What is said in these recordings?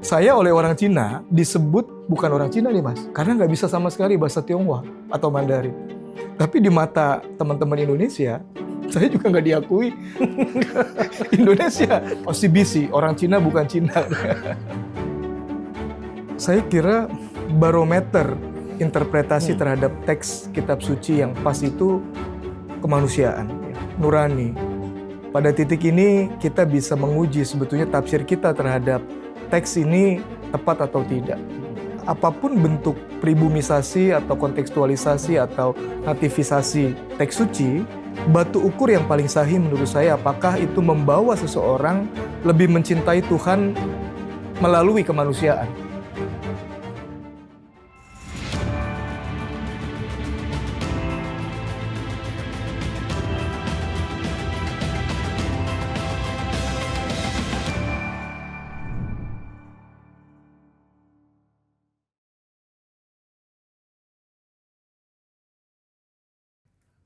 Saya oleh orang Cina disebut bukan orang Cina nih Mas, karena nggak bisa sama sekali bahasa Tionghoa atau Mandarin. Tapi di mata teman-teman Indonesia, saya juga nggak diakui Indonesia. OCBC, orang Cina bukan Cina. Saya kira barometer interpretasi terhadap teks kitab suci yang pas itu kemanusiaan, nurani. Pada titik ini kita bisa menguji sebetulnya tafsir kita terhadap teks ini tepat atau tidak. Apapun bentuk pribumisasi atau kontekstualisasi atau nativisasi teks suci, batu ukur yang paling sahih menurut saya apakah itu membawa seseorang lebih mencintai Tuhan melalui kemanusiaan.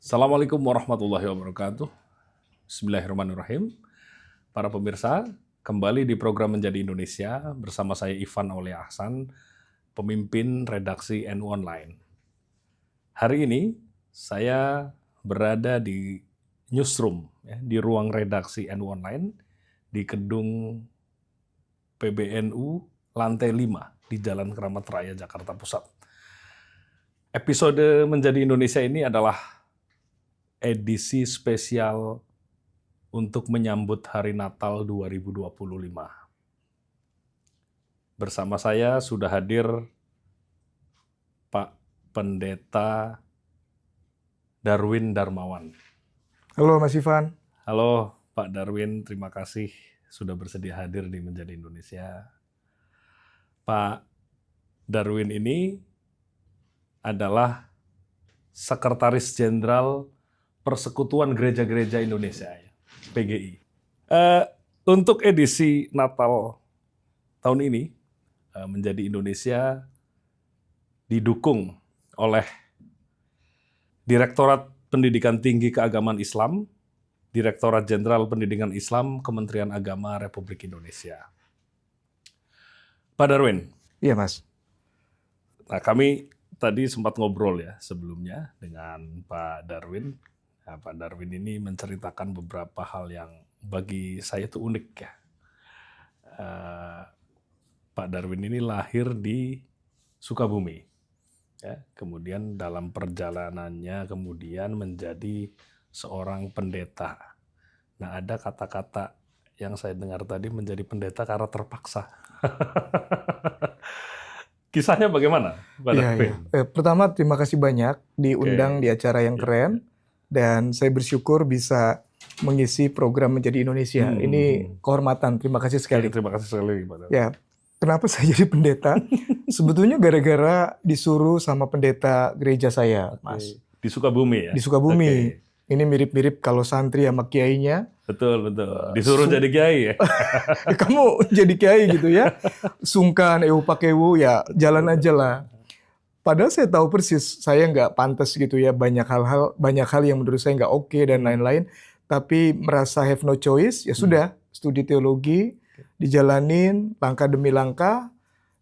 Assalamualaikum warahmatullahi wabarakatuh. Bismillahirrahmanirrahim. Para pemirsa, kembali di program Menjadi Indonesia bersama saya Ivan Aulia Ahsan, pemimpin redaksi NU Online. Hari ini saya berada di newsroom, di ruang redaksi NU Online di gedung PBNU lantai 5 di Jalan Keramat Raya, Jakarta Pusat. Episode Menjadi Indonesia ini adalah edisi spesial untuk menyambut Hari Natal 2025. Bersama saya sudah hadir Pak Pendeta Darwin Darmawan. Halo Mas Ivan. Halo Pak Darwin, terima kasih sudah bersedia hadir di Menjadi Indonesia. Pak Darwin ini adalah Sekretaris Jenderal Persekutuan Gereja-Gereja Indonesia, PGI. Untuk edisi Natal tahun ini, Menjadi Indonesia didukung oleh Direktorat Pendidikan Tinggi Keagamaan Islam, Direktorat Jenderal Pendidikan Islam, Kementerian Agama Republik Indonesia. Pak Darwin. Iya Mas. Nah, kami tadi sempat ngobrol ya sebelumnya dengan Pak Darwin. Nah, Pak Darwin ini menceritakan beberapa hal yang bagi saya itu unik ya. Pak Darwin ini lahir di Sukabumi, ya. Kemudian dalam perjalanannya kemudian menjadi seorang pendeta. Nah, ada kata-kata yang saya dengar tadi menjadi pendeta karena terpaksa. Kisahnya bagaimana, Pak Darwin? Pertama terima kasih banyak diundang di acara yang keren. Dan saya bersyukur bisa mengisi program Menjadi Indonesia. Ini kehormatan, terima kasih sekali. Terima kasih sekali, Pak Darwin. Ya, kenapa saya jadi pendeta? Sebetulnya gara-gara disuruh sama pendeta gereja saya, Mas. Di Sukabumi ya? Di Sukabumi. Ini mirip-mirip kalau santri sama kiainya. Betul, betul. Disuruh jadi kiai ya? Kamu jadi kiai gitu ya. Sungkan, pakewu, ya jalan aja lah. Padahal saya tahu persis saya nggak pantas gitu ya, banyak hal yang menurut saya nggak oke dan lain-lain. Tapi merasa have no choice, ya sudah studi teologi dijalanin langkah demi langkah,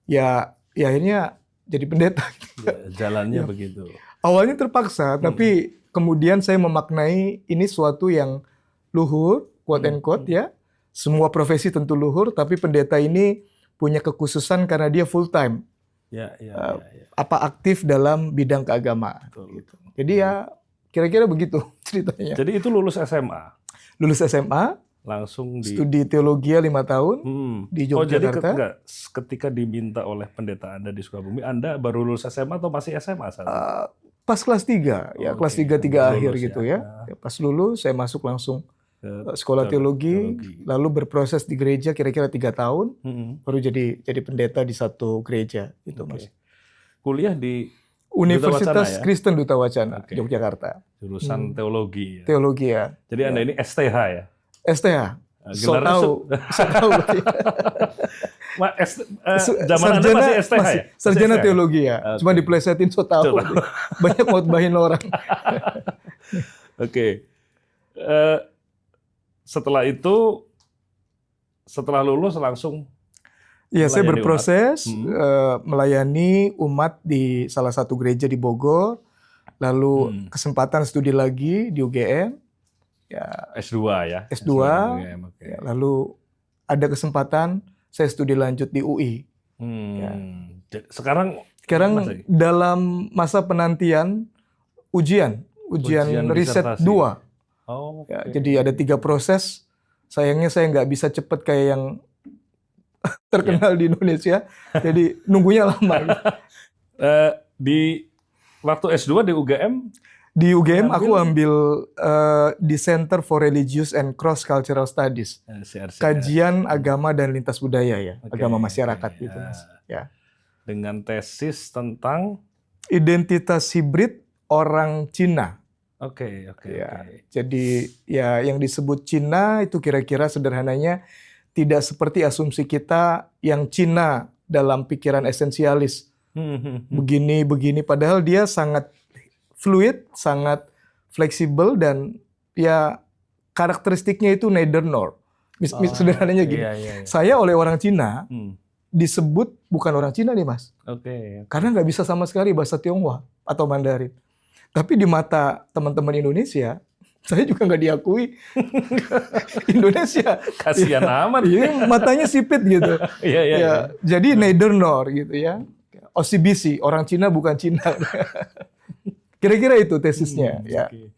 ya akhirnya jadi pendeta. Ya, jalannya begitu. Awalnya terpaksa, tapi kemudian saya memaknai ini suatu yang luhur, quote and quote ya. Semua profesi tentu luhur, tapi pendeta ini punya kekhususan karena dia full time. Ya. Apa aktif dalam bidang keagamaan. Gitu. Jadi ya kira-kira begitu ceritanya. Jadi itu lulus SMA? Lulus SMA, langsung studi teologi 5 tahun di Yogyakarta. Jadi ketika diminta oleh pendeta Anda di Sukabumi, Anda baru lulus SMA atau masih SMA saat itu? Pas kelas 3, ya kelas 3 akhir gitu ya. Pas lulus saya masuk langsung sekolah teologi, lalu berproses di gereja kira-kira 3 tahun, baru jadi pendeta di satu gereja itu, Mas. Kuliah di Universitas Kristen Duta Wacana, Yogyakarta. Jurusan teologi. Ya? Teologi ya. Jadi Anda ini STH ya? STH. So tahu. Zaman Anda masih STH ya? Sarjana teologi ya. Cuma diplesetin so tahu. Banyak ngotbahin orang. Oke. Setelah itu, setelah lulus langsung Iya, saya Melayani berproses umat. melayani umat di salah satu gereja di Bogor, lalu Hmm. kesempatan studi lagi di UGM, ya S2 ya. S2, di UGM, oke. ya, lalu ada kesempatan saya studi lanjut di UI. Ya. Sekarang Sekarang Mas, dalam masa penantian ujian Ujian riset disertasi. 2. oke. Ya, jadi ada 3 proses. Sayangnya saya nggak bisa cepet kayak yang terkenal di Indonesia, jadi nunggunya lama. Gitu. Di waktu S2 di UGM, Di UGM aku Ngambil- ambil di Center for Religious and Cross Cultural Studies, CRCS. kajian agama dan lintas budaya ya, Oke, agama masyarakat oke, gitu Mas. ya. Ya. Dengan tesis tentang Identitas hibrid orang Cina. oke. Ya, jadi ya yang disebut Cina itu kira-kira sederhananya tidak seperti asumsi kita yang Cina dalam pikiran esensialis. Begini, padahal dia sangat fluid, sangat fleksibel dan ya karakteristiknya itu neither nor. Sederhananya gini. Iya. Saya oleh orang Cina Hmm, disebut bukan orang Cina nih Mas. Oke. Karena nggak bisa sama sekali bahasa Tionghoa atau Mandarin. Tapi di mata teman-teman Indonesia, saya juga nggak diakui Indonesia. Kasihan amat. Ini matanya sipit gitu. Iya. Ya, jadi neither nor gitu ya. OCBC, orang Cina bukan Cina. Kira-kira itu tesisnya. Ya. Oke.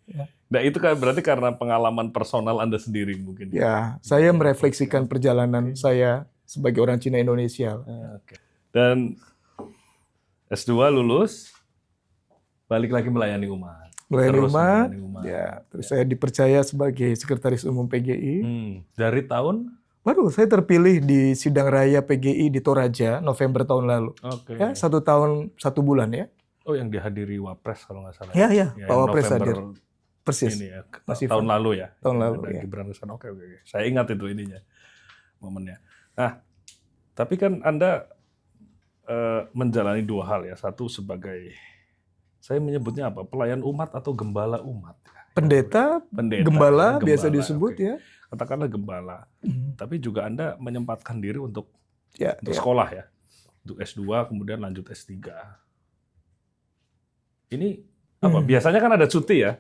Nah itu kan berarti karena pengalaman personal Anda sendiri mungkin. Ya, saya merefleksikan perjalanan saya sebagai orang Cina Indonesia. Oke. Dan S2 lulus, balik lagi melayani umat. Melayani Terus umat, melayani umat. ya, terus saya dipercaya sebagai Sekretaris Umum PGI. Dari tahun? Baru saya terpilih di sidang raya PGI di Toraja November tahun lalu. Oke. Ya, 1 tahun 1 bulan ya. Oh yang dihadiri Wapres kalau nggak salah. Ya, Pak yang Wapres November hadir. Persis. Ini ya, Mas Ivan. tahun lalu ya. Tahun lalu, Ada ya. Gibran kesana. Oke. Saya ingat itu ininya, momennya. Nah, tapi kan Anda menjalani 2 hal ya. Satu sebagai, saya menyebutnya apa? Pelayan umat atau gembala umat. Pendeta, Pendeta, gembala ya, biasa gembala, disebut oke. ya. Katakanlah gembala. Tapi juga Anda menyempatkan diri untuk Ya, sekolah ya. Untuk S2 kemudian lanjut S3. Ini apa? Biasanya kan ada cuti ya.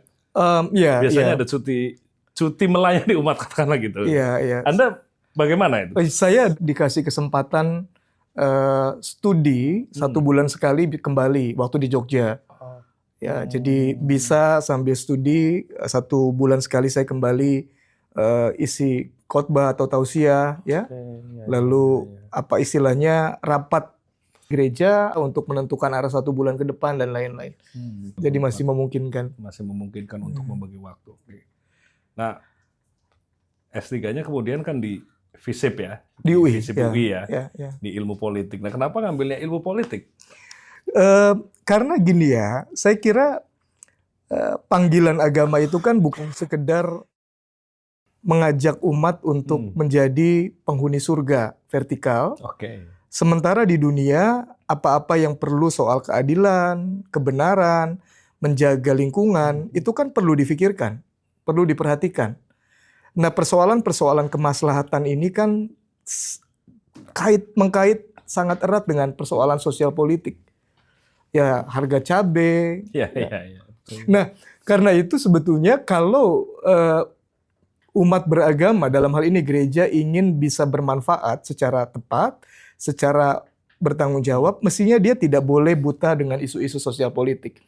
Biasanya ada cuti melayani umat katakanlah gitu. Iya. Anda bagaimana itu? Saya dikasih kesempatan studi 1 bulan sekali kembali waktu di Jogja. Ya, jadi bisa sambil studi 1 bulan sekali saya kembali isi khotbah atau tausiah ya. Lalu apa istilahnya rapat gereja untuk menentukan arah 1 bulan ke depan dan lain-lain. Jadi masih memungkinkan. Masih memungkinkan untuk membagi waktu. Oke. Nah, S3-nya kemudian kan di FISIP ya. Di UI. FISIP UI ya. Ya. Di ilmu politik. Nah, kenapa ngambilnya ilmu politik? Karena gini ya, saya kira panggilan agama itu kan bukan sekedar mengajak umat untuk menjadi penghuni surga vertikal. Oke. Sementara di dunia, apa-apa yang perlu soal keadilan, kebenaran, menjaga lingkungan, itu kan perlu difikirkan, perlu diperhatikan. Nah, persoalan-persoalan kemaslahatan ini kan mengkait sangat erat dengan persoalan sosial politik. Ya, harga cabai. Iya. Nah, karena itu sebetulnya kalau umat beragama, dalam hal ini gereja, ingin bisa bermanfaat secara tepat, secara bertanggung jawab, mestinya dia tidak boleh buta dengan isu-isu sosial politik.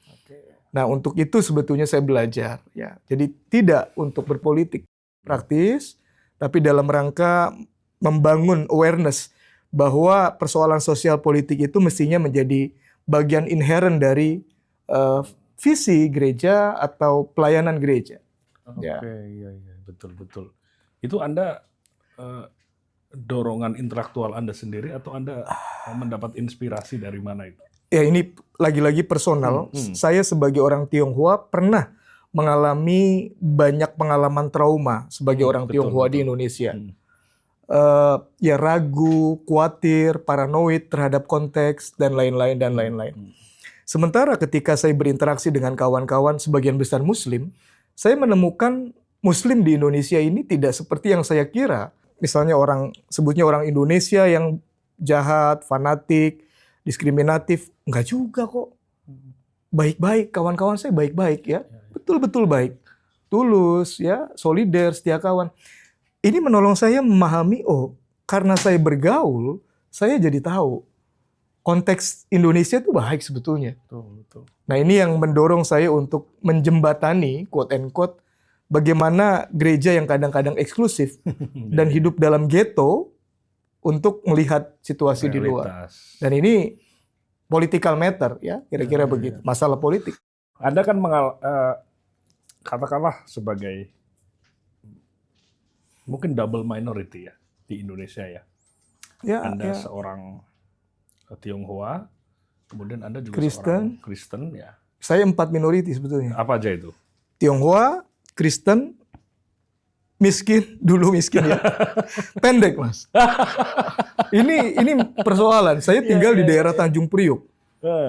Nah, untuk itu sebetulnya saya belajar. Ya, jadi tidak untuk berpolitik praktis, tapi dalam rangka membangun awareness bahwa persoalan sosial politik itu mestinya menjadi bagian inherent dari visi gereja atau pelayanan gereja. Oke, iya, betul. Itu Anda dorongan intelektual Anda sendiri atau Anda mendapat inspirasi dari mana itu? Ya, ini lagi-lagi personal. Saya sebagai orang Tionghoa pernah mengalami banyak pengalaman trauma sebagai orang Tionghoa di Indonesia. Ya, ragu, khawatir, paranoid terhadap konteks dan lain-lain. Sementara ketika saya berinteraksi dengan kawan-kawan sebagian besar Muslim, saya menemukan Muslim di Indonesia ini tidak seperti yang saya kira. Misalnya sebutnya orang Indonesia yang jahat, fanatik, diskriminatif. Enggak juga kok. Baik-baik, kawan-kawan saya baik-baik ya. Betul-betul baik. Tulus ya, solider, setia kawan. Ini menolong saya memahami, oh karena saya bergaul, saya jadi tahu konteks Indonesia itu baik sebetulnya. Betul. Nah ini yang mendorong saya untuk menjembatani, quote and quote, bagaimana gereja yang kadang-kadang eksklusif dan hidup dalam ghetto untuk melihat situasi di luar. Realitas. Dan ini political matter ya, kira-kira begitu. Masalah politik. Anda kan katakanlah sebagai mungkin double minority ya di Indonesia ya. Ya, Anda ya. seorang Tionghoa, kemudian Anda juga Kristen. seorang Kristen ya. Saya 4 minority sebetulnya. Apa aja itu? Tionghoa, Kristen, miskin, dulu miskin ya. Pendek Mas. Ini persoalan. Saya tinggal di daerah Tanjung Priok,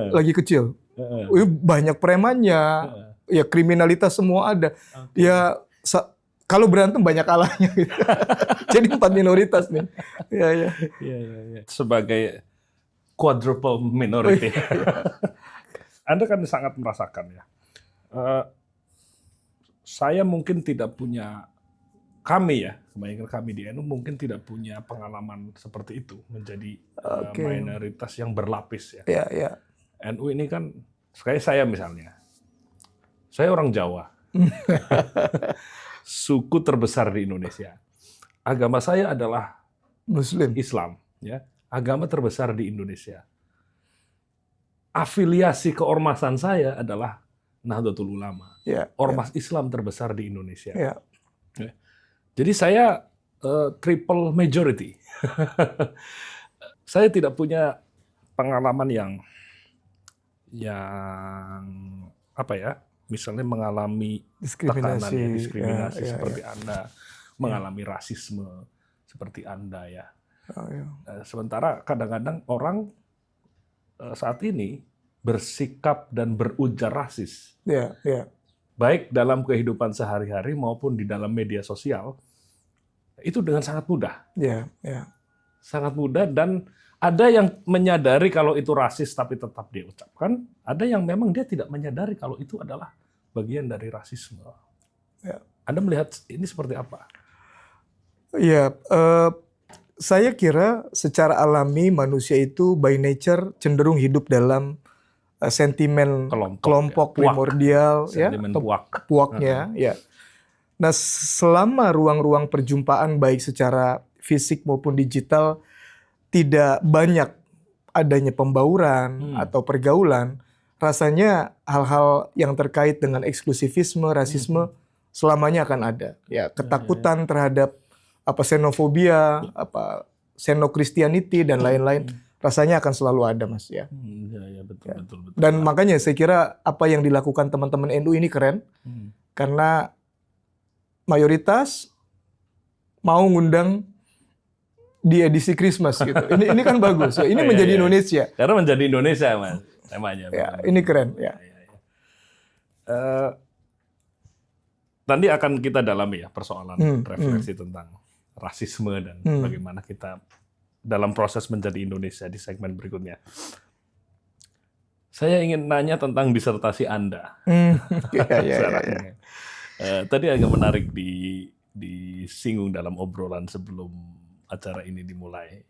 lagi kecil. Banyak premannya, ya kriminalitas semua ada. Ya kalau berantem banyak kalahnya. Gitu. Jadi 4 minoritas nih. Ya. Sebagai quadruple minority. Anda kan sangat merasakan ya. Saya mungkin tidak punya, kebanyakan kami di NU mungkin tidak punya pengalaman seperti itu menjadi minoritas yang berlapis ya. Ya. NU ini kan, kayak saya misalnya, saya orang Jawa, suku terbesar di Indonesia. Agama saya adalah Muslim. Islam, ya. Agama terbesar di Indonesia. Afiliasi keormasan saya adalah Nahdlatul Ulama, Ya. ormas Islam terbesar di Indonesia. Ya. Jadi saya triple majority. Saya tidak punya pengalaman yang apa ya, misalnya mengalami tekanan, diskriminasi seperti Anda, mengalami rasisme seperti Anda ya. Sementara kadang-kadang orang saat ini bersikap dan berujar rasis. Ya. Baik dalam kehidupan sehari-hari maupun di dalam media sosial, itu dengan sangat mudah. Ya. Sangat mudah, dan ada yang menyadari kalau itu rasis tapi tetap dia ucapkan, ada yang memang dia tidak menyadari kalau itu adalah bagian dari rasisme. Ya. Anda melihat ini seperti apa? Ya, saya kira secara alami manusia itu by nature cenderung hidup dalam sentimen kelompok primordial, sentimen puaknya. Ya. Nah, selama ruang-ruang perjumpaan baik secara fisik maupun digital tidak banyak adanya pembauran atau pergaulan, rasanya hal-hal yang terkait dengan eksklusivisme, rasisme selamanya akan ada. Ya, ketakutan terhadap xenofobia, xenokristianity dan lain-lain, rasanya akan selalu ada, Mas ya. Betul. Dan makanya saya kira apa yang dilakukan teman-teman NU ini keren, karena mayoritas mau ngundang di edisi Christmas gitu. Ini kan bagus. Ya. Ini menjadi Indonesia. Karena menjadi Indonesia, Mas, temanya. Ya, ini keren. Ya. Nanti akan kita dalami ya persoalan refleksi tentang rasisme dan bagaimana kita dalam proses menjadi Indonesia di segmen berikutnya. Saya ingin nanya tentang disertasi Anda. Ya. Tadi agak menarik disinggung dalam obrolan sebelum acara ini dimulai.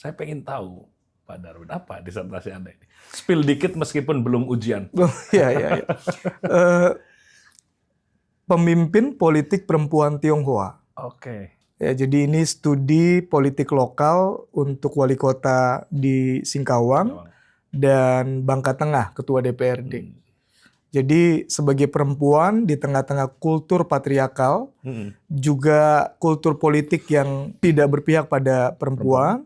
Saya pengen tahu, Pak Darwin, apa disertasi Anda ini? Spill dikit meskipun belum ujian. Ya. Pemimpin politik perempuan Tionghoa. Oke. Ya, jadi ini studi politik lokal untuk wali kota di Singkawang dan Bangka Tengah, ketua DPRD. Jadi sebagai perempuan di tengah-tengah kultur patriarkal, juga kultur politik yang tidak berpihak pada perempuan,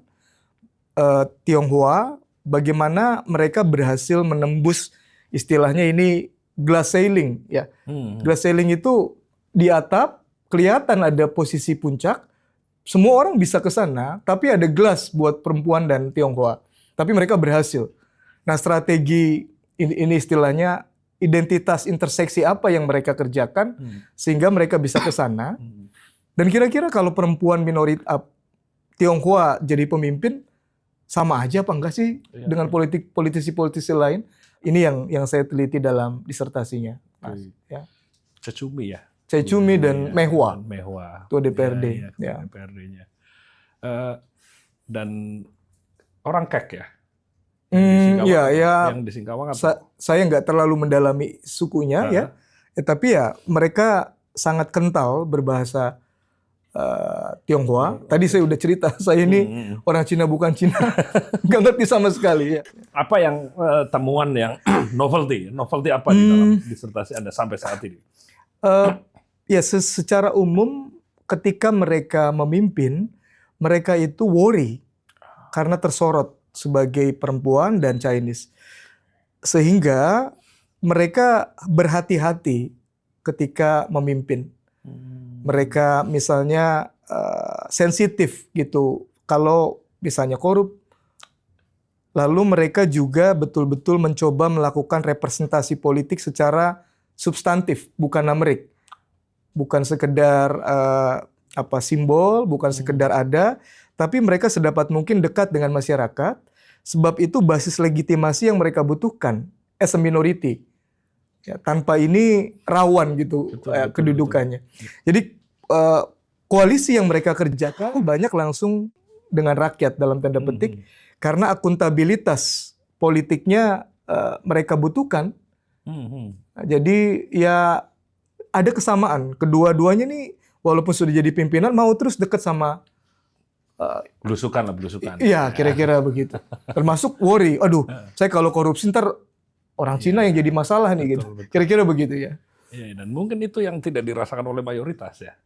Tionghoa, bagaimana mereka berhasil menembus istilahnya ini glass ceiling ya. Glass ceiling itu di atap kelihatan ada posisi puncak, semua orang bisa ke sana, tapi ada glass buat perempuan dan Tionghoa. Tapi mereka berhasil. Nah, strategi ini istilahnya identitas interseksi apa yang mereka kerjakan sehingga mereka bisa ke sana. Dan kira-kira kalau perempuan minoritas Tionghoa jadi pemimpin, sama aja apa enggak sih dengan politisi-politisi lain? Ini yang saya teliti dalam disertasinya. Mas. Ya. Cecumi ya. Cecumi dan Mehwa. Ketua DPRD. Ya, DPRD-nya. Dan orang Kek ya. Yang di Singkawang saya nggak terlalu mendalami sukunya ya. Tapi ya mereka sangat kental berbahasa Tionghoa. Tadi saya udah cerita, saya ini orang Cina bukan Cina, nggak ngerti sama sekali. Ya. Apa yang temuan yang novelty apa di dalam disertasi Anda sampai saat ini? Ya secara umum ketika mereka memimpin, mereka itu worry karena tersorot sebagai perempuan dan Chinese, sehingga mereka berhati-hati ketika memimpin. Mereka misalnya sensitif gitu kalau misalnya korup. Lalu mereka juga betul-betul mencoba melakukan representasi politik secara substantif, bukan numerik. Bukan sekedar simbol, bukan sekedar ada, tapi mereka sedapat mungkin dekat dengan masyarakat, sebab itu basis legitimasi yang mereka butuhkan as a minority. Ya, tanpa ini rawan gitu kedudukannya. Jadi koalisi yang mereka kerjakan banyak langsung dengan rakyat dalam tanda petik karena akuntabilitas politiknya mereka butuhkan. Jadi ya ada kesamaan. Kedua-duanya nih walaupun sudah jadi pimpinan mau terus dekat sama belusukan. Iya, kira-kira begitu. Termasuk worry, aduh, saya kalau korupsi ntar orang Cina yang jadi masalah nih gitu. Kira-kira begitu ya. Iya, dan mungkin itu yang tidak dirasakan oleh mayoritas ya.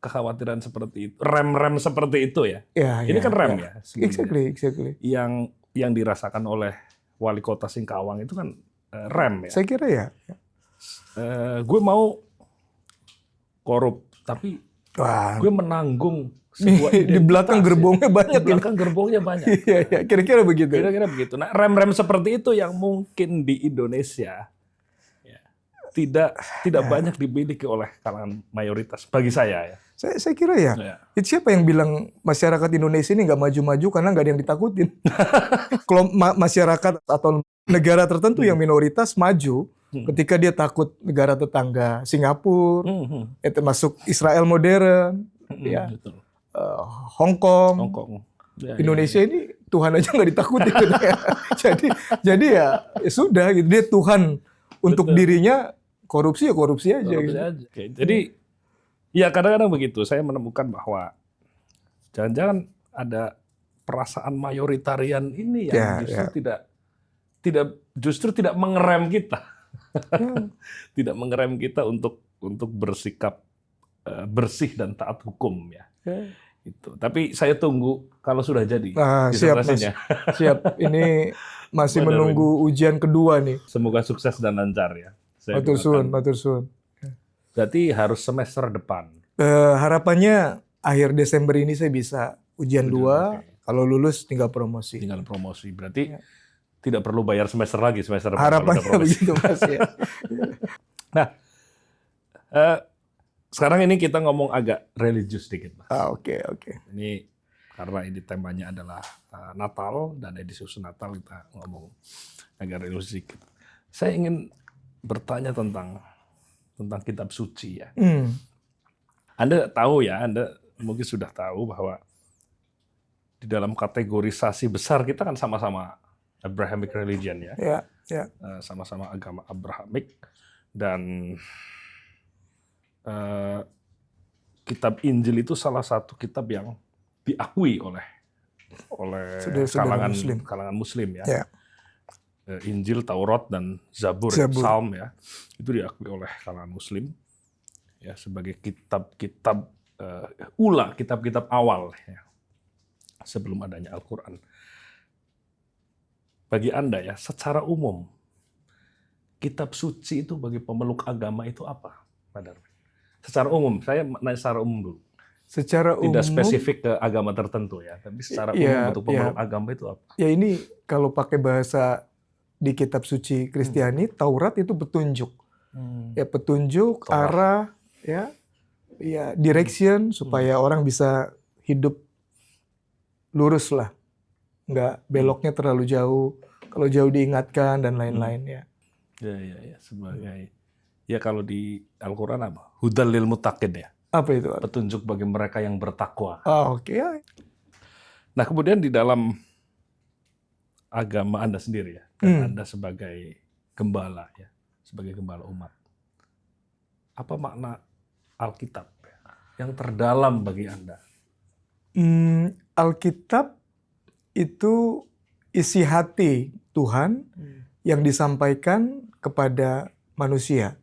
Kekhawatiran seperti itu, rem-rem seperti itu ya. Ini kan rem ya. Exactly. Yang dirasakan oleh wali kota Singkawang itu kan rem ya. Saya kira ya. Gue mau korup, tapi gue menanggung sebuah di belakang gerbongnya banyak. Di belakang gerbongnya banyak. Iya, kira-kira begitu. Kira-kira begitu. Nah, rem-rem seperti itu yang mungkin di Indonesia ya, tidak banyak dimiliki oleh kalangan mayoritas bagi saya ya. Saya kira ya. Siapa yang bilang masyarakat Indonesia ini nggak maju-maju karena nggak ada yang ditakutin? Kalau masyarakat atau negara tertentu yang minoritas maju ketika dia takut negara tetangga Singapura, termasuk Israel modern, ya. Hong Kong. Indonesia ini Tuhan aja nggak ditakuti gitu ya. jadi ya sudah gitu, dia Tuhan untuk dirinya, korupsi aja. Gitu. Jadi ya kadang-kadang begitu saya menemukan bahwa jangan-jangan ada perasaan mayoritarian ini yang justru tidak mengerem kita. Tidak mengerem kita untuk bersikap bersih dan taat hukum ya. Itu. Tapi saya tunggu kalau sudah jadi. Siap, Mas. Siap. Ini masih menunggu ujian kedua nih. Semoga sukses dan lancar ya. Matur suwun. Berarti harus semester depan. Harapannya akhir Desember ini saya bisa ujian 2. Kalau lulus tinggal promosi. Berarti tidak perlu bayar semester lagi semester depan. Harapannya begitu, Mas ya. Nah, sekarang ini kita ngomong agak religius dikit, Mas. Oke. Ini karena ini temanya adalah Natal dan edisi khusus Natal, kita ngomong agak religius dikit. Saya ingin bertanya tentang kitab suci ya. Anda tahu ya, Anda mungkin sudah tahu bahwa di dalam kategorisasi besar kita kan sama-sama Abrahamic religion ya. Ya. Sama-sama agama Abrahamik dan kitab Injil itu salah satu kitab yang diakui oleh kalangan Muslim ya. Injil, Taurat dan Zabur. Psalm ya, itu diakui oleh kalangan Muslim ya sebagai kitab-kitab kitab-kitab awal ya, sebelum adanya Al-Quran. Bagi Anda ya, secara umum kitab suci itu bagi pemeluk agama itu apa, Pak Darwin? Secara umum, saya nanya secara umum dulu. Tidak spesifik ke agama tertentu ya, tapi secara umum untuk pemeluk agama itu apa? Ya ini kalau pakai bahasa di kitab suci Kristiani, Taurat itu petunjuk. Ya petunjuk, arah, ya direction supaya orang bisa hidup lurus lah. nggak beloknya terlalu jauh. Kalau jauh diingatkan dan lain-lain ya. Ya, sebagai ya kalau di Al-Quran apa? Hudal lil muttaqin ya. Apa itu? Petunjuk bagi mereka yang bertakwa. Oke. Ya. Nah, kemudian di dalam agama Anda sendiri ya, dan Anda sebagai gembala ya, sebagai gembala umat. Apa makna Alkitab ya, yang terdalam bagi Anda? Alkitab itu isi hati Tuhan yang disampaikan kepada manusia.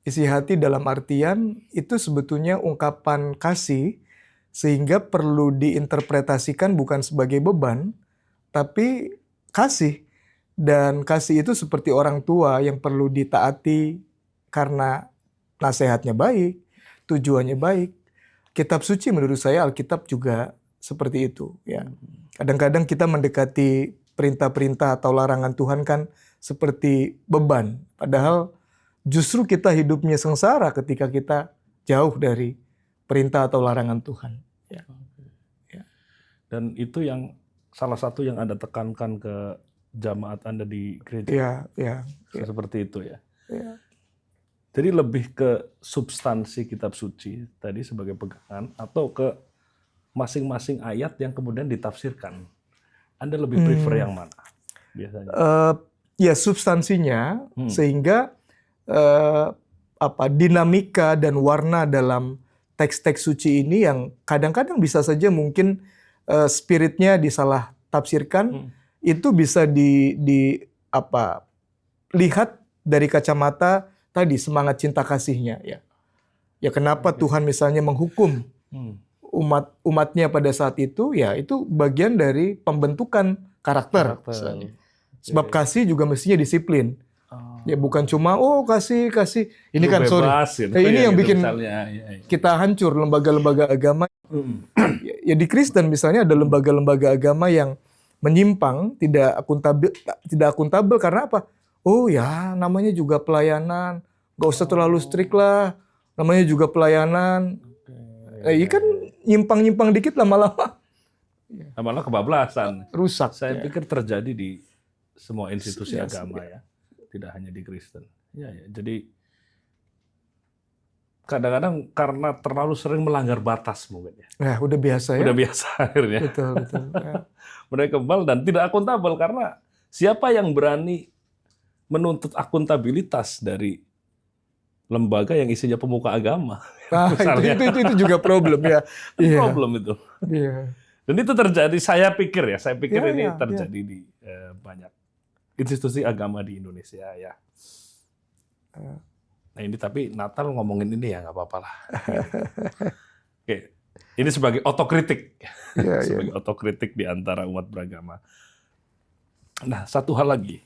Isi hati dalam artian itu sebetulnya ungkapan kasih sehingga perlu diinterpretasikan bukan sebagai beban, tapi kasih. Dan kasih itu seperti orang tua yang perlu ditaati karena nasihatnya baik, tujuannya baik. Kitab suci menurut saya Alkitab juga seperti itu. Ya. Kadang-kadang kita mendekati perintah-perintah atau larangan Tuhan kan seperti beban. Padahal justru kita hidupnya sengsara ketika kita jauh dari perintah atau larangan Tuhan. Ya. Dan itu yang salah satu yang Anda tekankan ke jamaat Anda di gereja. Ya. Seperti itu ya. Ya. Jadi lebih ke substansi kitab suci tadi sebagai pegangan atau ke masing-masing ayat yang kemudian ditafsirkan. Anda lebih prefer yang mana biasanya? Ya substansinya sehingga dinamika dan warna dalam teks-teks suci ini yang kadang-kadang bisa saja mungkin spiritnya disalah tafsirkan, itu bisa lihat dari kacamata tadi semangat cinta kasihnya ya. Ya kenapa Tuhan misalnya menghukum umatnya pada saat itu, ya itu bagian dari pembentukan karakter. Misalnya. Sebab kasih juga mestinya disiplin. Ya bukan cuma kasih. Ini kan bebas, sorry. Ini yang bikin kita hancur lembaga-lembaga agama. Ya di Kristen misalnya ada lembaga-lembaga agama yang menyimpang, tidak akuntabel karena apa? Oh ya, namanya juga pelayanan. Gak usah terlalu strict lah. Namanya juga pelayanan. Iya kan nyimpang-nyimpang dikit lama-lama. Lama-lama kebablasan. Rusak. Saya pikir terjadi di semua institusi agama ya. Tidak hanya di Kristen. Ya. Jadi kadang-kadang karena terlalu sering melanggar batas mungkin ya. Nah, udah biasa ya. Udah biasa akhirnya. Betul. Ya. Mereka kebal dan tidak akuntabel karena siapa yang berani menuntut akuntabilitas dari lembaga yang isinya pemuka agama? Nah, itu juga problem ya. Problem itu. Iya. Dan itu terjadi, saya pikir ini terjadi di banyak institusi agama di Indonesia ya. Nah ini tapi Natal ngomongin ini ya nggak apa-apa lah. Oke, ini sebagai otokritik, sebagai otokritik di antara umat beragama. Nah satu hal lagi,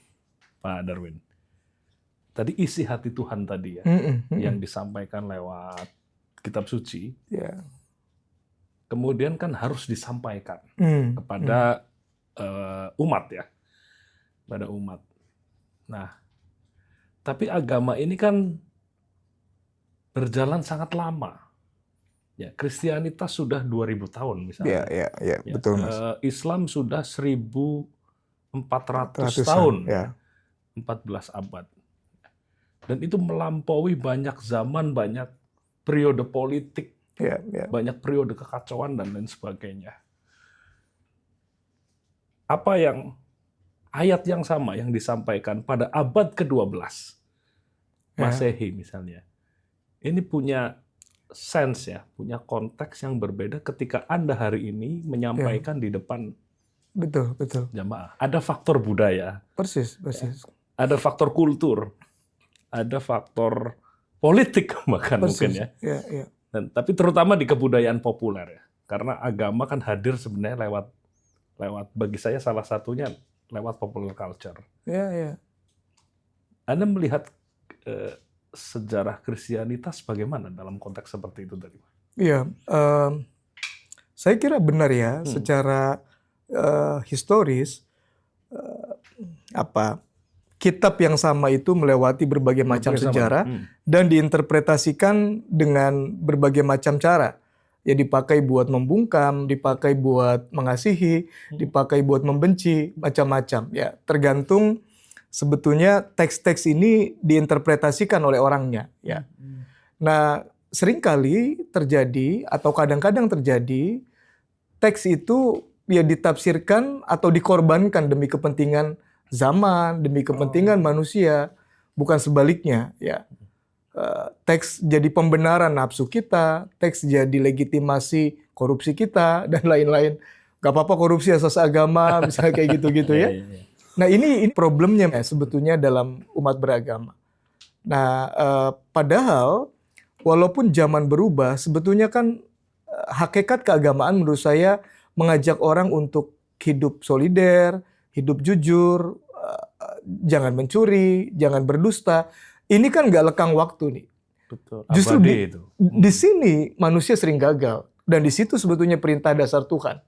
Pak Darwin. Tadi isi hati Tuhan tadi ya, yang disampaikan lewat kitab suci, kemudian kan harus disampaikan kepada umat ya, pada umat. Nah, tapi agama ini kan berjalan sangat lama. Ya, Kristianitas sudah 2000 tahun misalnya. Ya, betul Mas. Islam sudah 1400 tahun, ya. 14 abad. Dan itu melampaui banyak zaman, banyak periode politik, banyak periode kekacauan dan lain sebagainya. Apa yang ayat yang sama yang disampaikan pada abad ke-12 Masehi misalnya, ini punya sense ya, punya konteks yang berbeda ketika Anda hari ini menyampaikan di depan betul jamaah. Ada faktor budaya, persis. Ada faktor kultur, ada faktor politik bahkan mungkin ya. Dan tapi terutama di kebudayaan populer ya, karena agama kan hadir sebenarnya lewat bagi saya salah satunya lewat popular culture. Anda melihat sejarah Kristianitas bagaimana dalam konteks seperti itu tadi? Iya, saya kira benar ya, secara historis kitab yang sama itu melewati berbagai macam sejarah dan diinterpretasikan dengan berbagai macam cara. Ya dipakai buat membungkam, dipakai buat mengasihi, dipakai buat membenci, macam-macam. Ya tergantung sebetulnya teks-teks ini diinterpretasikan oleh orangnya. Ya. Nah seringkali terjadi atau kadang-kadang terjadi teks itu ya ditafsirkan atau dikorbankan demi kepentingan zaman, demi kepentingan manusia, bukan sebaliknya. Ya. Teks jadi pembenaran nafsu kita, teks jadi legitimasi korupsi kita, dan lain-lain. Gak apa-apa korupsi asas agama, misalnya kayak gitu-gitu ya. Nah ini problemnya sebetulnya dalam umat beragama. Nah padahal walaupun zaman berubah, sebetulnya kan hakikat keagamaan menurut saya mengajak orang untuk hidup solider, hidup jujur, jangan mencuri, jangan berdusta. Ini kan nggak lekang waktu nih. Betul. Justru Abadi itu. di sini manusia sering gagal. Dan di situ sebetulnya perintah dasar Tuhan.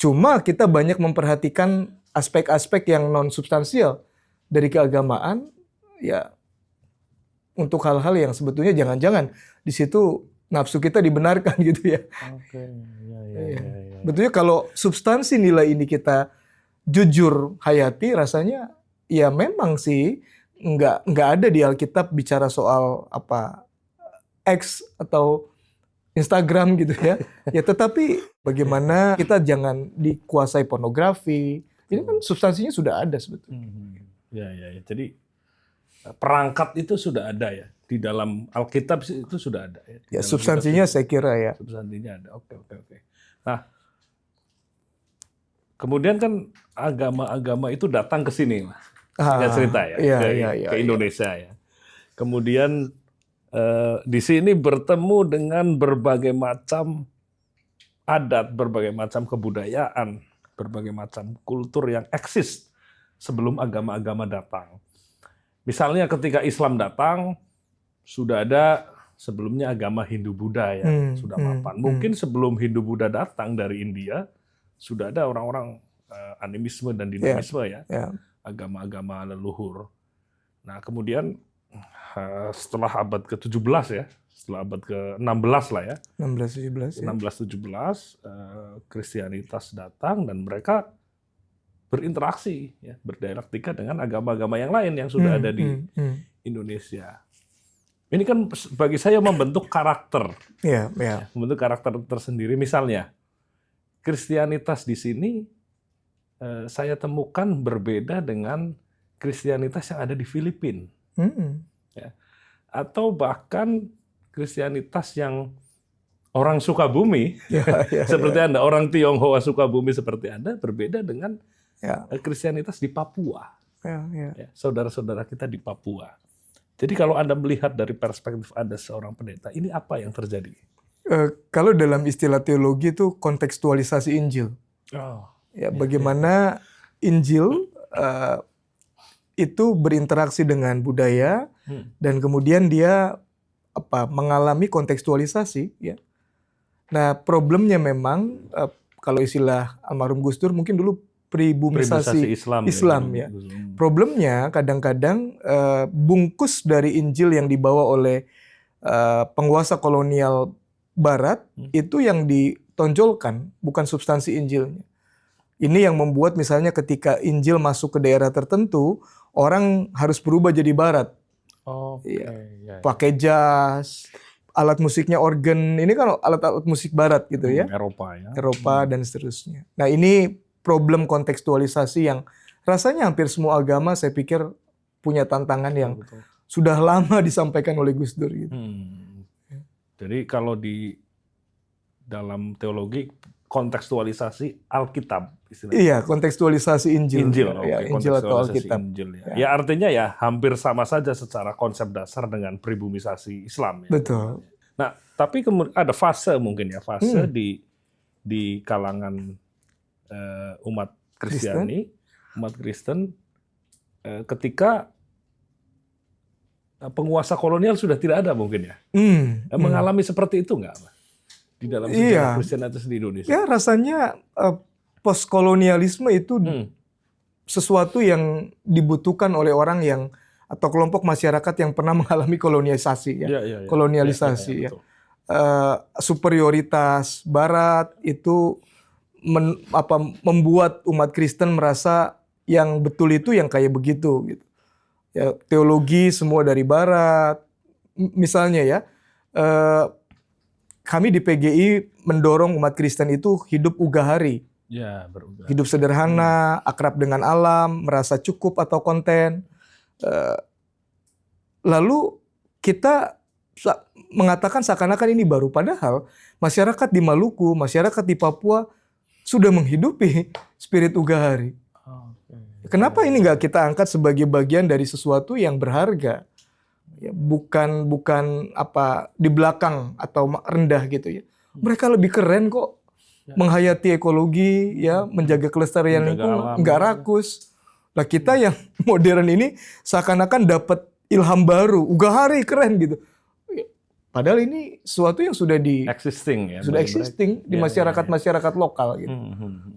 Cuma kita banyak memperhatikan aspek-aspek yang non-substansial dari keagamaan, ya untuk hal-hal yang sebetulnya jangan-jangan di situ nafsu kita dibenarkan gitu ya. Oke. Betulnya kalau substansi nilai ini kita jujur hayati, rasanya ya memang sih nggak ada di Alkitab bicara soal apa X atau Instagram gitu ya. Ya tetapi bagaimana kita jangan dikuasai pornografi. Ini kan substansinya sudah ada sebetulnya. Ya. Jadi perangkat itu sudah ada ya di dalam Alkitab itu sudah ada ya. Ya substansinya saya kira ya. Substansinya ada. Oke. Nah, kemudian kan agama-agama itu datang ke sini, singkat cerita ya, ke Indonesia ya. Kemudian di sini bertemu dengan berbagai macam adat, berbagai macam kebudayaan, berbagai macam kultur yang eksis sebelum agama-agama datang. Misalnya ketika Islam datang, sudah ada sebelumnya agama Hindu-Buddha ya, sudah mapan. Mungkin sebelum Hindu-Buddha datang dari India, sudah ada orang-orang animisme dan dinamisme ya, agama-agama leluhur. Nah kemudian setelah abad ke-17 ya, setelah abad ke-16 lah ya, 16-17 ya. 16-17 Kristianitas datang dan mereka berinteraksi, ya, berdialektika dengan agama-agama yang lain yang sudah ada di Indonesia. Ini kan bagi saya membentuk karakter, membentuk karakter tersendiri. Misalnya Kristianitas di sini saya temukan berbeda dengan Kristianitas yang ada di Filipina, ya. Atau bahkan Kristianitas yang orang Sukabumi, seperti Anda, orang Tionghoa Sukabumi seperti Anda, berbeda dengan Kristianitas di Papua, saudara-saudara kita di Papua. Jadi kalau Anda melihat dari perspektif Anda seorang pendeta, ini apa yang terjadi? Kalau dalam istilah teologi itu kontekstualisasi Injil. Bagaimana Injil itu berinteraksi dengan budaya dan kemudian dia mengalami kontekstualisasi. Ya. Nah problemnya memang kalau istilah almarhum Gus Dur mungkin dulu pribumisasi Islam ya. Problemnya kadang-kadang bungkus dari Injil yang dibawa oleh penguasa kolonial Barat itu yang ditonjolkan, bukan substansi Injilnya. Ini yang membuat misalnya ketika Injil masuk ke daerah tertentu, orang harus berubah jadi Barat. Pakai jas, alat musiknya organ, ini kan alat-alat musik Barat gitu ya. Eropa dan seterusnya. Nah ini problem kontekstualisasi yang rasanya hampir semua agama saya pikir punya tantangan yang sudah lama disampaikan oleh Gus Dur. Gitu. Jadi kalau di dalam teologi kontekstualisasi Alkitab istilahnya. Iya, kontekstualisasi Injil. Injil atau Alkitab. Ya artinya ya hampir sama saja secara konsep dasar dengan pribumisasi Islam. Ya. Betul. Nah, tapi kemudian ada fase mungkin ya, fase di kalangan umat Kristiani, umat Kristen, ketika penguasa kolonial sudah tidak ada mungkin ya, mengalami seperti itu nggak di dalam sejarah Kristianitas di Indonesia? Ya rasanya postkolonialisme itu sesuatu yang dibutuhkan oleh orang yang atau kelompok masyarakat yang pernah mengalami kolonialisasi, kolonialisasi. superioritas Barat itu membuat umat Kristen merasa yang betul itu yang kayak begitu gitu. Ya, teologi semua dari Barat. Misalnya ya, kami di PGI mendorong umat Kristen itu hidup ugahari. Ya, berubah. Hidup sederhana, akrab dengan alam, merasa cukup atau konten. Lalu kita mengatakan seakan-akan ini baru. Padahal masyarakat di Maluku, masyarakat di Papua sudah menghidupi spirit ugahari. Kenapa ini nggak kita angkat sebagai bagian dari sesuatu yang berharga? Ya, bukan di belakang atau rendah gitu ya. Mereka lebih keren kok. Menghayati ekologi, ya, menjaga kelestarian lingkungan, nggak rakus. Nah, kita yang modern ini seakan-akan dapat ilham baru, ugahari keren gitu. Padahal ini sesuatu yang sudah existing ya, di masyarakat lokal gitu.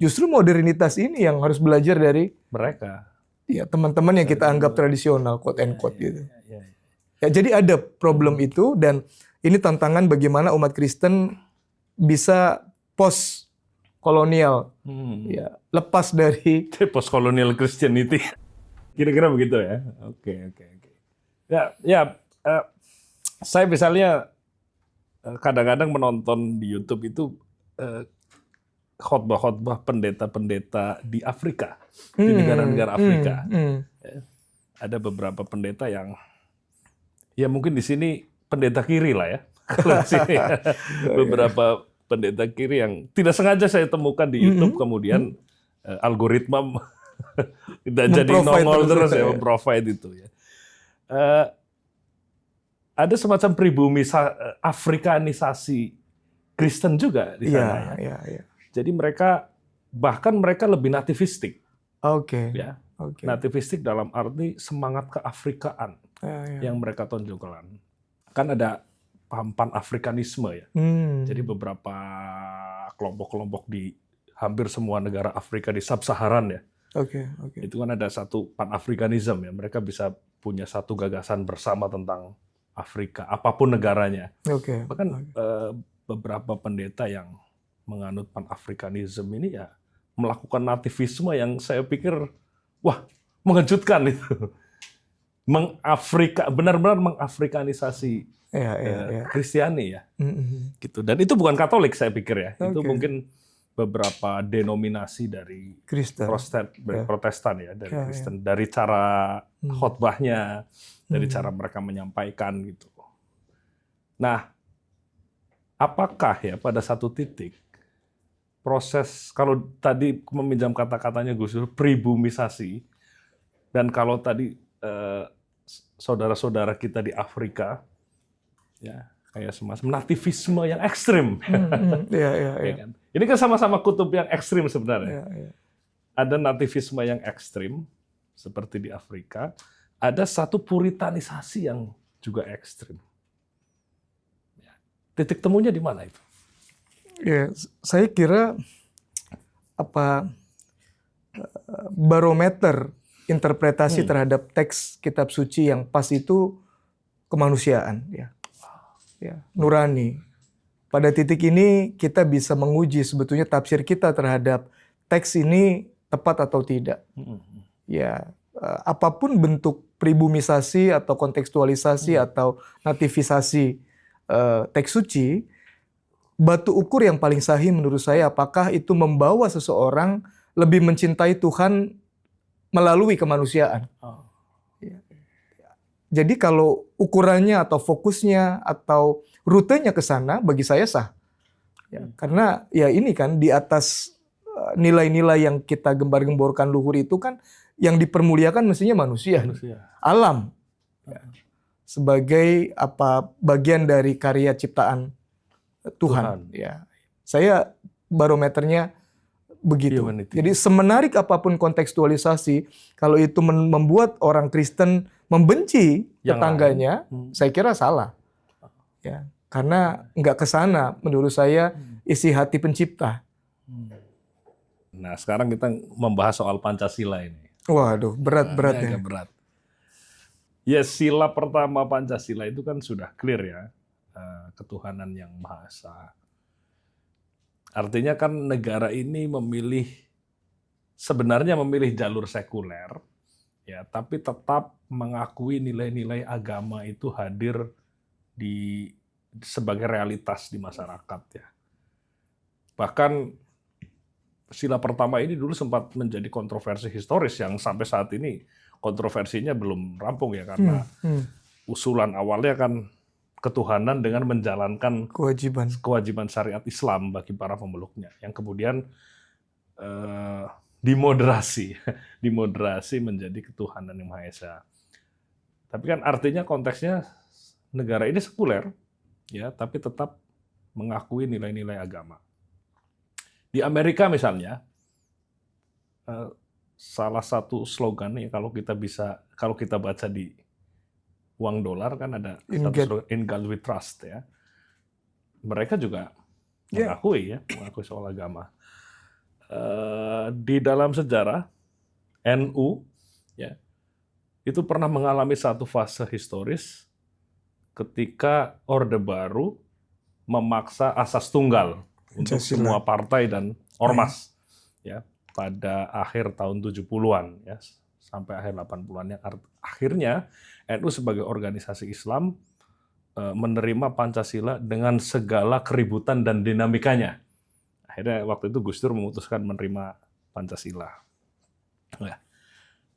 Justru modernitas ini yang harus belajar dari mereka. Ya, teman-teman yang kita anggap tradisional, quote and quote gitu. Ya, jadi ada problem itu, dan ini tantangan bagaimana umat Kristen bisa post kolonial, ya, lepas dari post colonial Christianity. Kira-kira begitu ya. Oke. Saya misalnya kadang-kadang menonton di YouTube itu khotbah-khotbah pendeta-pendeta di Afrika, di negara-negara Afrika. Ada beberapa pendeta yang, ya mungkin di sini pendeta kiri lah ya. Kalau di sini beberapa pendeta kiri yang tidak sengaja saya temukan di YouTube, kemudian algoritma tidak jadi nongol terus ya, memprovide itu ya. Ada semacam pribumi Afrikanisasi Kristen juga di sana. Ya. Jadi bahkan mereka lebih nativistik. Ya. Nativistik dalam arti semangat keafrikaan yang mereka tonjolkan. Kan ada paham pan-Afrikanisme ya. Jadi beberapa kelompok-kelompok di hampir semua negara Afrika di Sub-Saharan ya. Itu kan ada satu pan-Afrikanisme ya. Mereka bisa punya satu gagasan bersama tentang Afrika, apapun negaranya. Bahkan beberapa pendeta yang menganut pan-Afrikanisme ini ya melakukan nativisme yang saya pikir, wah, mengejutkan itu. Benar-benar mengafrikanisasi Kristiani ya. Gitu. Dan itu bukan Katolik saya pikir ya. Itu mungkin beberapa denominasi dari Kristen. Protestan ya, dari Kristen. Dari cara khotbahnya, dari cara mereka menyampaikan gitu. Nah, apakah ya pada satu titik proses, kalau tadi meminjam kata-katanya Gus Dur, pribumisasi, dan kalau tadi saudara-saudara kita di Afrika, ya kayak semacam nativisme yang ekstrim. Ya kan? Ini kan sama-sama kutub yang ekstrim sebenarnya. Ada nativisme yang ekstrim seperti di Afrika, ada satu puritanisasi yang juga ekstrim. Titik temunya di mana itu? Ya, saya kira barometer interpretasi terhadap teks kitab suci yang pas itu kemanusiaan, ya, nurani. Pada titik ini kita bisa menguji sebetulnya tafsir kita terhadap teks ini tepat atau tidak. Ya, apapun bentuk pribumisasi atau kontekstualisasi atau nativisasi teks suci, batu ukur yang paling sahih menurut saya apakah itu membawa seseorang lebih mencintai Tuhan melalui kemanusiaan. Jadi kalau ukurannya atau fokusnya atau rutenya ke sana, bagi saya sah. Ya, karena ya ini kan di atas nilai-nilai yang kita gembar-gemborkan luhur itu kan yang dipermuliakan mestinya manusia. Alam. Ya, sebagai bagian dari karya ciptaan Tuhan. Ya. Saya barometernya begitu. Jadi semenarik apapun kontekstualisasi, kalau itu membuat orang Kristen membenci tetangganya, saya kira salah. Ya, karena nggak ke sana menurut saya isi hati pencipta. Nah, sekarang kita membahas soal Pancasila ini. Waduh, berat-berat ya. Berat. Ya, sila pertama Pancasila itu kan sudah clear ya. ketuhanan yang Maha Esa. Artinya kan negara ini sebenarnya memilih jalur sekuler, ya, tapi tetap mengakui nilai-nilai agama itu hadir sebagai realitas di masyarakat, ya. Bahkan sila pertama ini dulu sempat menjadi kontroversi historis yang sampai saat ini kontroversinya belum rampung, ya, karena usulan awalnya kan ketuhanan dengan menjalankan kewajiban syariat Islam bagi para pemeluknya, yang kemudian dimoderasi menjadi ketuhanan yang Maha Esa. Tapi kan artinya konteksnya negara ini sekuler, ya, tapi tetap mengakui nilai-nilai agama. Di Amerika misalnya, salah satu slogannya kalau kita baca di uang dolar kan ada satu slogan, "In God We Trust", ya. Mereka juga mengakui soal agama. Di dalam sejarah NU, ya, itu pernah mengalami satu fase historis ketika Orde Baru memaksa asas tunggal untuk semua partai dan ormas, ya, pada akhir tahun 70-an, ya, sampai akhir 80-an, yang akhirnya NU sebagai organisasi Islam menerima Pancasila dengan segala keributan dan dinamikanya. Akhirnya waktu itu Gus Dur memutuskan menerima Pancasila. Nah,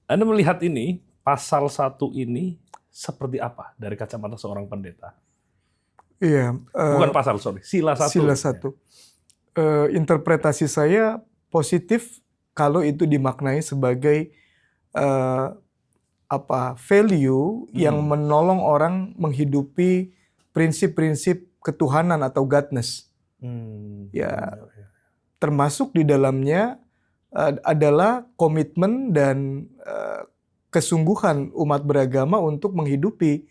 Anda melihat ini, pasal 1 ini seperti apa dari kacamata seorang pendeta? Iya. Bukan pasal, sila 1. Sila 1. Interpretasi saya positif kalau itu dimaknai sebagai value yang menolong orang menghidupi prinsip-prinsip ketuhanan atau godness. Ya, termasuk di dalamnya adalah komitmen dan kesungguhan umat beragama untuk menghidupi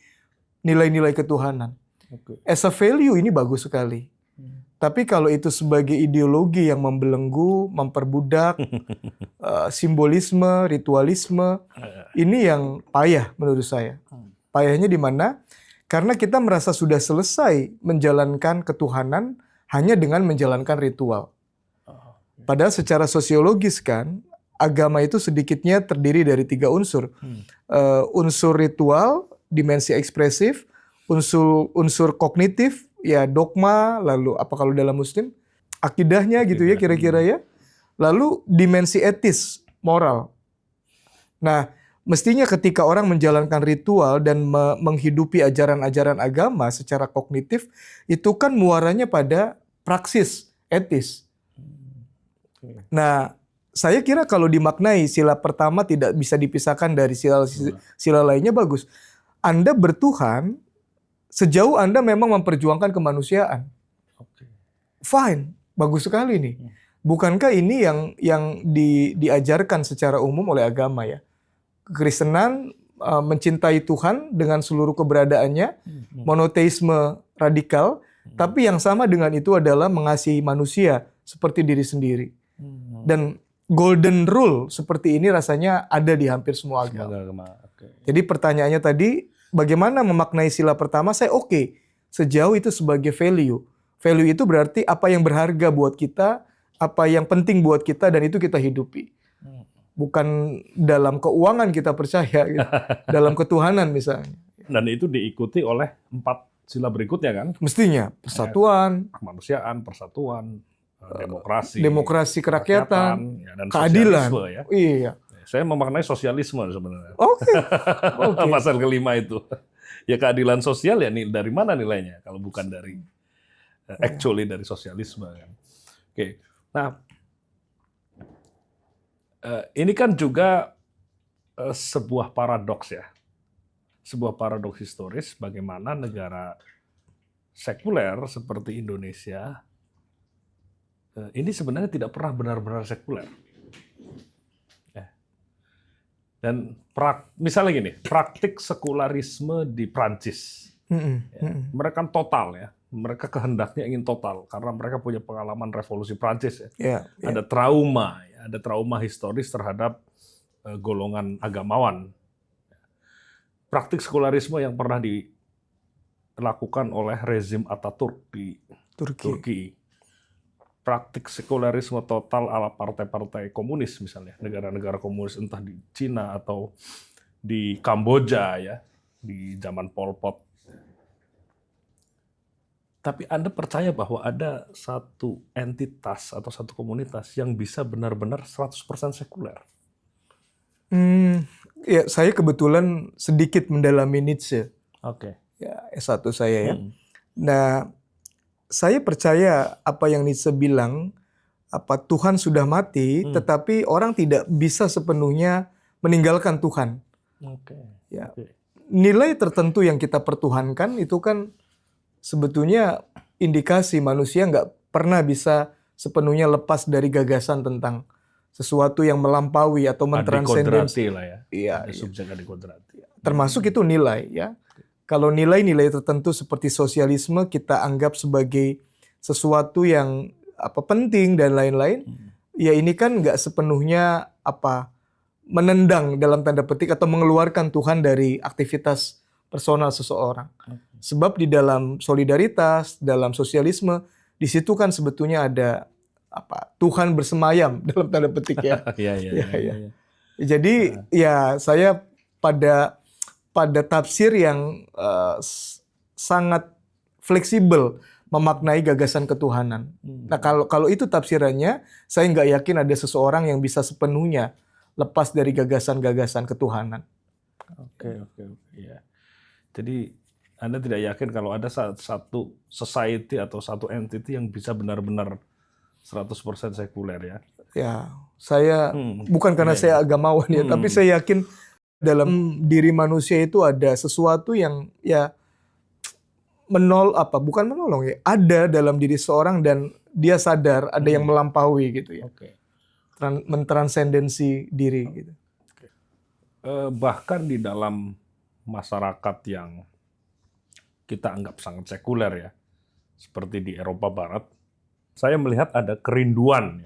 nilai-nilai ketuhanan. As a value ini bagus sekali. Tapi kalau itu sebagai ideologi yang membelenggu, memperbudak, simbolisme, ritualisme, ini yang payah menurut saya. Payahnya di mana? Karena kita merasa sudah selesai menjalankan ketuhanan hanya dengan menjalankan ritual. Padahal secara sosiologis kan, agama itu sedikitnya terdiri dari 3 unsur. Unsur ritual, dimensi ekspresif, unsur kognitif, ya dogma, lalu apa kalau dalam Muslim? Akidahnya gitu ya kira-kira ya. Lalu dimensi etis, moral. Nah, mestinya ketika orang menjalankan ritual dan menghidupi ajaran-ajaran agama secara kognitif, itu kan muaranya pada praksis etis. Nah, saya kira kalau dimaknai sila pertama tidak bisa dipisahkan dari sila lainnya bagus. Anda bertuhan sejauh Anda memang memperjuangkan kemanusiaan. Fine, bagus sekali nih. Bukankah ini yang diajarkan secara umum oleh agama ya? Kekristenan mencintai Tuhan dengan seluruh keberadaannya, monoteisme radikal, tapi yang sama dengan itu adalah mengasihi manusia seperti diri sendiri. Dan golden rule seperti ini rasanya ada di hampir semua agama. Jadi pertanyaannya tadi, bagaimana memaknai sila pertama? Saya oke, sejauh itu sebagai value. Value itu berarti apa yang berharga buat kita, apa yang penting buat kita, dan itu kita hidupi. Bukan dalam keuangan kita percaya, gitu. Dalam ketuhanan misalnya. Dan itu diikuti oleh 4 sila berikutnya kan? Mestinya, persatuan, kemanusiaan, persatuan, demokrasi kerakyatan, ya, dan keadilan. Ya. Iya. Saya memaknai sosialisme sebenarnya. Oke. Pasal kelima itu. Ya keadilan sosial ya dari mana nilainya kalau bukan dari actually dari sosialisme kan. Oke. Nah, ini kan juga sebuah paradoks ya. Sebuah paradoks historis bagaimana negara sekuler seperti Indonesia ini sebenarnya tidak pernah benar-benar sekuler. Dan misalnya gini, praktik sekularisme di Prancis, mereka kan total ya, mereka kehendaknya ingin total karena mereka punya pengalaman revolusi Prancis ya. Ada trauma historis terhadap golongan agamawan. Praktik sekularisme yang pernah dilakukan oleh rezim Ataturk di Turki. Turki. Praktik sekularisme total ala partai-partai komunis misalnya, negara-negara komunis entah di Cina atau di Kamboja ya, di zaman Pol Pot. Tapi Anda percaya bahwa ada satu entitas atau satu komunitas yang bisa benar-benar 100% sekuler? Ya, saya kebetulan sedikit mendalami Nietzsche. Oke. Ya, S1 saya ya. Nah, saya percaya apa yang Nietzsche bilang, Tuhan sudah mati, tetapi orang tidak bisa sepenuhnya meninggalkan Tuhan. Oke. Ya. Nilai tertentu yang kita pertuhankan itu kan sebetulnya indikasi manusia nggak pernah bisa sepenuhnya lepas dari gagasan tentang sesuatu yang melampaui atau mentransendensi. Adikodrati lah ya. Iya, Ada subjek adikodrati. termasuk itu nilai ya. Kalau nilai-nilai tertentu seperti sosialisme kita anggap sebagai sesuatu yang penting dan lain-lain, ya ini kan nggak sepenuhnya menendang dalam tanda petik atau mengeluarkan Tuhan dari aktivitas personal seseorang. Sebab di dalam solidaritas, dalam sosialisme, di situ kan sebetulnya ada Tuhan bersemayam dalam tanda petik ya. Iya. Jadi ya saya pada tafsir yang sangat fleksibel memaknai gagasan ketuhanan. Nah kalau itu tafsirannya, saya nggak yakin ada seseorang yang bisa sepenuhnya lepas dari gagasan-gagasan ketuhanan. Oke. Ya. Jadi Anda tidak yakin kalau ada satu society atau satu entity yang bisa benar-benar 100% sekuler ya? Ya, saya bukan karena saya agamawan ya, tapi saya yakin dalam diri manusia itu ada sesuatu yang ya bukan menolong ya, ada dalam diri seorang dan dia sadar ada yang melampaui gitu ya. Oke. Mentransendensi diri gitu. Bahkan di dalam masyarakat yang kita anggap sangat sekuler ya, seperti di Eropa Barat, saya melihat ada kerinduan.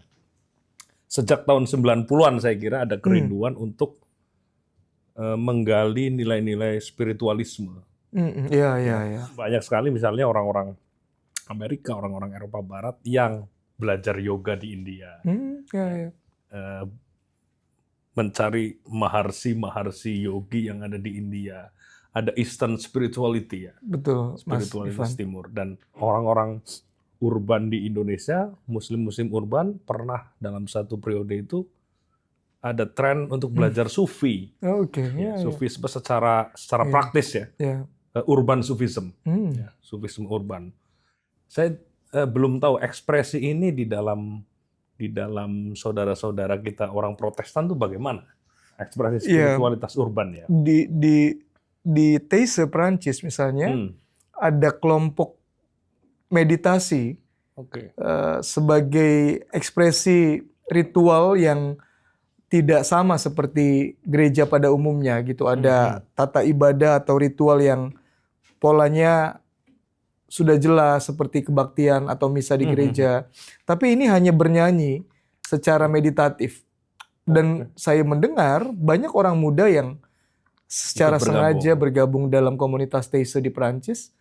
Sejak tahun 90-an saya kira ada kerinduan untuk menggali nilai-nilai spiritualisme. Iya. Banyak sekali misalnya orang-orang Amerika, orang-orang Eropa Barat yang belajar yoga di India. Mencari maharsi yogi yang ada di India. Ada Eastern spirituality ya. Betul, Mas Spiritualitas Ivan. Timur. Dan orang-orang urban di Indonesia, muslim-muslim urban pernah dalam satu periode itu ada tren untuk belajar sufi. Oke. Sufisme secara praktis ya. Urban sufism. Ya, sufisme urban. Saya belum tahu ekspresi ini di dalam saudara-saudara kita orang Protestan tuh bagaimana? Ekspresi spiritualitas urban ya. Di Teise Prancis misalnya ada kelompok meditasi sebagai ekspresi ritual yang tidak sama seperti gereja pada umumnya gitu. Ada tata ibadah atau ritual yang polanya sudah jelas seperti kebaktian atau misa di gereja. Tapi ini hanya bernyanyi secara meditatif. Dan saya mendengar banyak orang muda yang secara sengaja bergabung dalam komunitas Teise di Prancis.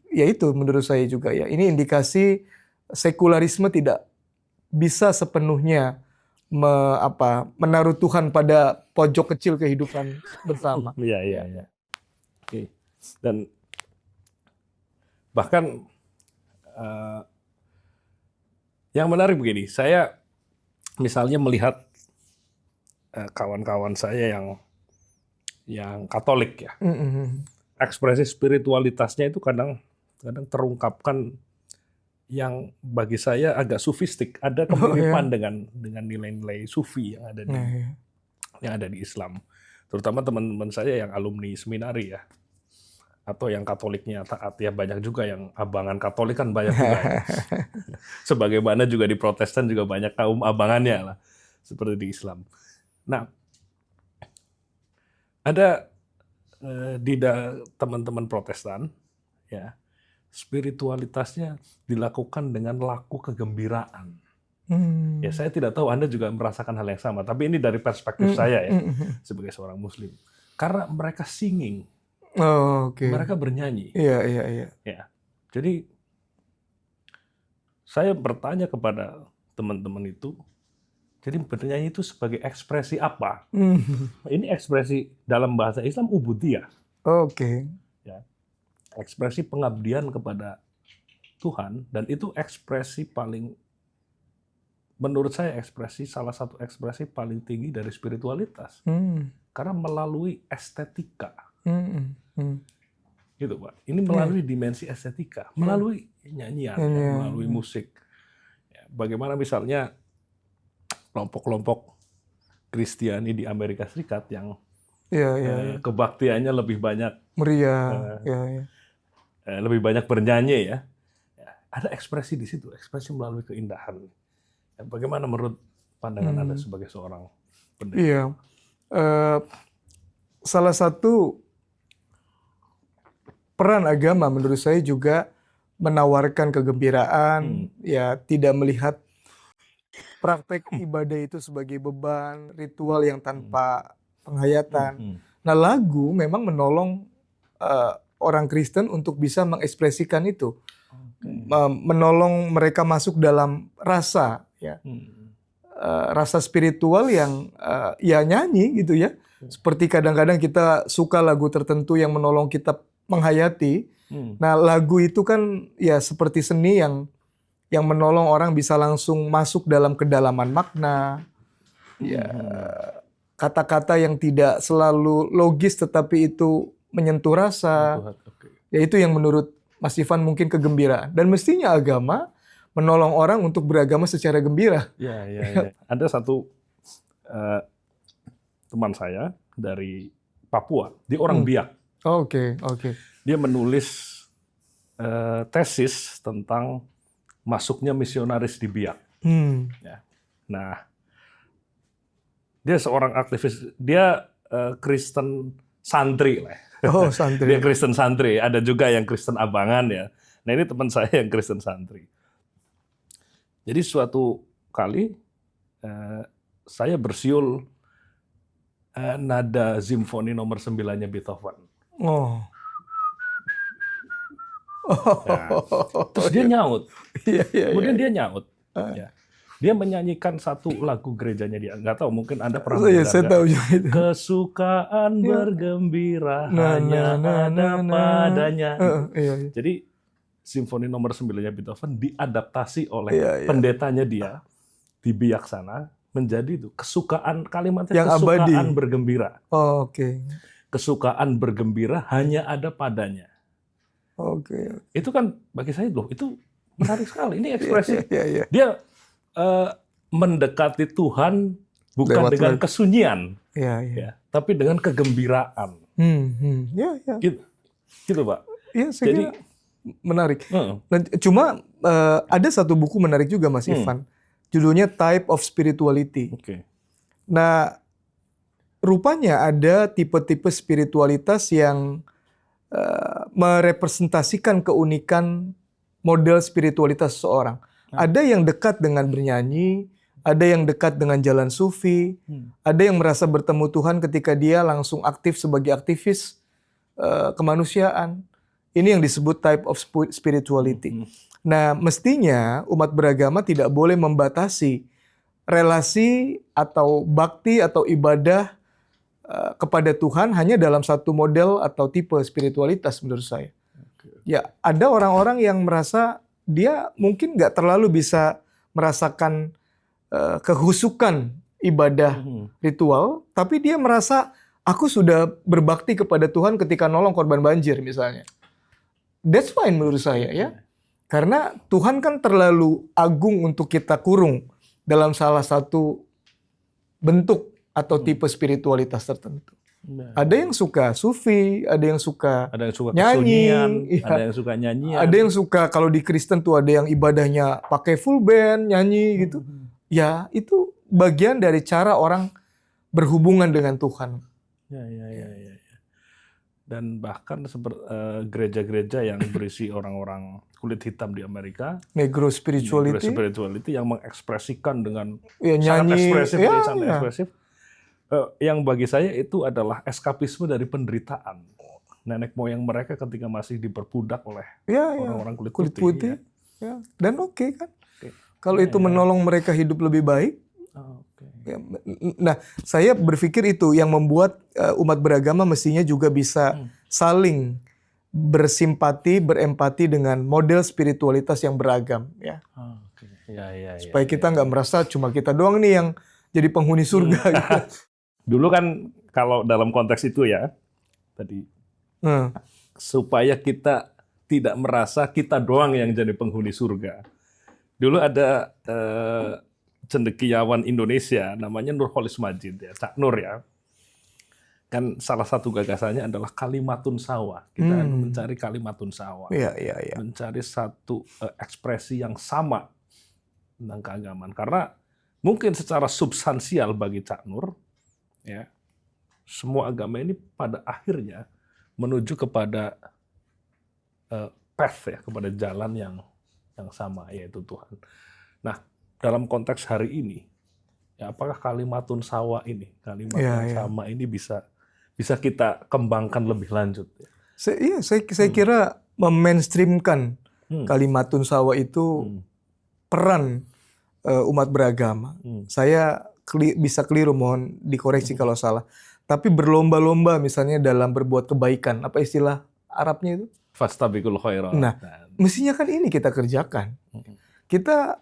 Ya itu menurut saya juga ya. Ini indikasi sekularisme tidak bisa sepenuhnya menaruh Tuhan pada pojok kecil kehidupan bersama. Iya. Oke. Dan bahkan yang menarik begini, saya misalnya melihat kawan-kawan saya yang Katolik ya, ekspresi spiritualitasnya itu kadang terungkapkan yang bagi saya agak sufistik, ada kemiripan dengan nilai-nilai sufi yang ada di Islam, terutama teman-teman saya yang alumni seminari ya, atau yang Katoliknya taat ya, banyak juga yang abangan Katolik kan banyak juga ya. Sebagaimana juga di Protestan juga banyak kaum abangannya lah, seperti di Islam. Nah, ada teman-teman Protestan ya, spiritualitasnya dilakukan dengan laku kegembiraan. Ya, saya tidak tahu Anda juga merasakan hal yang sama, tapi ini dari perspektif saya ya sebagai seorang Muslim. Karena mereka singing, Oh, oke. Mereka bernyanyi. Iya, iya, iya. Ya. Jadi saya bertanya kepada teman-teman itu, jadi bernyanyi itu sebagai ekspresi apa? Hmm. Ini ekspresi dalam bahasa Islam ubudiyah, Oke. ya. Ekspresi pengabdian kepada Tuhan, dan itu ekspresi paling, menurut saya salah satu ekspresi paling tinggi dari spiritualitas. Hmm. Karena melalui estetika, Hmm. Hmm. gitu Pak. Ini melalui dimensi estetika, melalui nyanyian, ya, Nyanyian. melalui musik. Ya, bagaimana misalnya kelompok-kelompok Kristiani di Amerika Serikat yang Iya, iya, iya. kebaktiannya lebih banyak Meriah. Iya, iya. lebih banyak bernyanyi, ya. Ya, ada ekspresi di situ, ekspresi melalui keindahan. Ya, bagaimana menurut pandangan Anda sebagai seorang pendeta? Iya. Salah satu peran agama menurut saya juga menawarkan kegembiraan, ya tidak melihat praktek ibadah itu sebagai beban, ritual yang tanpa penghayatan. Nah, lagu memang menolong orang Kristen untuk bisa mengekspresikan itu, menolong mereka masuk dalam rasa, ya, rasa spiritual yang ya nyanyi gitu ya. Seperti kadang-kadang kita suka lagu tertentu yang menolong kita menghayati. Nah, lagu itu kan ya seperti seni yang menolong orang bisa langsung masuk dalam kedalaman makna. Ya, kata-kata yang tidak selalu logis tetapi itu menyentuh rasa. Ya, itu yang menurut Mas Ivan mungkin kegembiraan. Dan mestinya agama menolong orang untuk beragama secara gembira. Ya. Ada satu teman saya dari Papua, dia orang Biak. Oke. Dia menulis tesis tentang masuknya misionaris di Biak. Ya. Nah, dia seorang aktivis, dia Kristen santri lah. Oh, santri. Dia Kristen santri, ada juga yang Kristen abangan, ya. Nah, ini teman saya yang Kristen santri. Jadi suatu kali saya bersiul nada simfoni nomor 9-nya Beethoven. Oh. Nah, terus dia nyaut. Iya. Kemudian dia nyaut. Ya. Dia menyanyikan satu lagu gerejanya dia. Nggak tahu, mungkin Anda pernah Iya, mendengar. saya tahu juga itu. Kesukaan bergembira hanya ada padanya. Iya. Jadi simfoni nomor 9-nya Beethoven diadaptasi oleh Iya. pendetanya dia di Biak sana menjadi itu kesukaan, kalimatnya Yang kesukaan abadi. bergembira. Oke. Kesukaan bergembira hanya ada padanya. Oke. Itu kan bagi saya loh, itu menarik sekali. Ini ekspresi. Iya. Dia mendekati Tuhan bukan Lewat dengan lagu. kesunyian, Iya. ya, tapi dengan kegembiraan. Iya. Gitu Pak. Iya, saya Jadi kira menarik. Nah, cuma ada satu buku menarik juga Mas Ivan. Judulnya Type of Spirituality. Oke. Nah, rupanya ada tipe-tipe spiritualitas yang merepresentasikan keunikan model spiritualitas seseorang. Ada yang dekat dengan bernyanyi, ada yang dekat dengan jalan sufi, ada yang merasa bertemu Tuhan ketika dia langsung aktif sebagai aktivis kemanusiaan. Ini yang disebut type of spirituality. Nah, mestinya umat beragama tidak boleh membatasi relasi atau bakti atau ibadah kepada Tuhan hanya dalam satu model atau tipe spiritualitas menurut saya. Ya, ada orang-orang yang merasa dia mungkin nggak terlalu bisa merasakan kehusukan ibadah ritual, tapi dia merasa aku sudah berbakti kepada Tuhan ketika nolong korban banjir misalnya. That's fine menurut saya ya. Karena Tuhan kan terlalu agung untuk kita kurung dalam salah satu bentuk atau tipe spiritualitas tertentu. Ada yang suka sufi, ada yang suka nyanyi, ada yang suka nyanyian, ada yang suka kalau di Kristen tuh ada yang ibadahnya pakai full band nyanyi gitu. Ya itu bagian dari cara orang berhubungan dengan Tuhan. Ya. Dan bahkan gereja-gereja yang berisi orang-orang kulit hitam di Amerika, Negro spirituality yang mengekspresikan dengan nyanyi, sangat ekspresif. Yang bagi saya itu adalah eskapisme dari penderitaan. nenek moyang mereka ketika masih diperbudak oleh Ya, orang-orang kulit kulit putih. putih. Ya. Dan oke kan? Oke. Kalau itu menolong mereka hidup lebih baik. Oke. Ya, nah, saya berpikir itu yang membuat umat beragama mestinya juga bisa saling bersimpati, berempati dengan model spiritualitas yang beragam, ya. Oke. Ya. Supaya kita nggak merasa cuma kita doang nih yang jadi penghuni surga. Gitu. Dulu kan kalau dalam konteks itu ya, tadi supaya kita tidak merasa kita doang yang jadi penghuni surga. Dulu ada cendekiawan Indonesia namanya Nurholis Majid ya, Cak Nur ya. Kan salah satu gagasannya adalah kalimatun sawa. Kita mencari kalimatun sawa. Iya. Mencari satu ekspresi yang sama tentang keagamaan. Karena mungkin secara substansial bagi Cak Nur, ya, semua agama ini pada akhirnya menuju kepada path ya, kepada jalan yang sama, yaitu Tuhan. Nah, dalam konteks hari ini, ya apakah kalimatun sawa ini, kalimat sama ini bisa kita kembangkan lebih lanjut? Saya kira memainstreamkan kalimatun sawa itu peran umat beragama. Saya bisa keliru, mohon dikoreksi kalau salah. Tapi berlomba-lomba misalnya dalam berbuat kebaikan. Apa istilah Arabnya itu? Fastabiqul khairat. Nah, mestinya kan ini kita kerjakan. Kita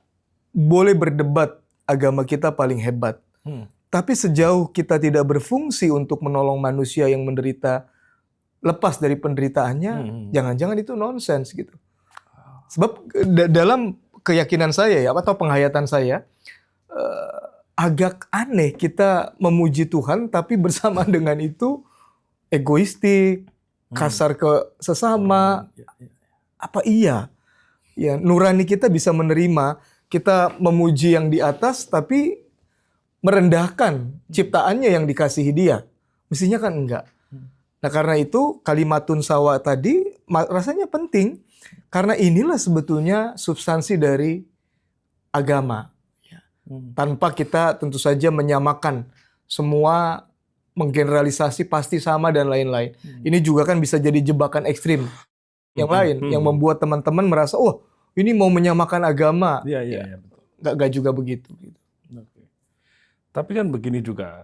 boleh berdebat agama kita paling hebat. Tapi sejauh kita tidak berfungsi untuk menolong manusia yang menderita, lepas dari penderitaannya, jangan-jangan itu nonsens gitu. Sebab dalam keyakinan saya ya, atau penghayatan saya, agak aneh kita memuji Tuhan, tapi bersamaan dengan itu egoistik, kasar ke sesama. Apa iya? Ya, nurani kita bisa menerima kita memuji yang di atas, tapi merendahkan ciptaannya yang dikasihi dia. Mestinya kan enggak. Nah, karena itu kalimatun sawa tadi rasanya penting. Karena inilah sebetulnya substansi dari agama. Tanpa kita tentu saja menyamakan semua, menggeneralisasi pasti sama dan lain-lain. Ini juga kan bisa jadi jebakan ekstrim yang lain, yang membuat teman-teman merasa, oh ini mau menyamakan agama. Iya. Nggak juga begitu. Tapi kan begini juga,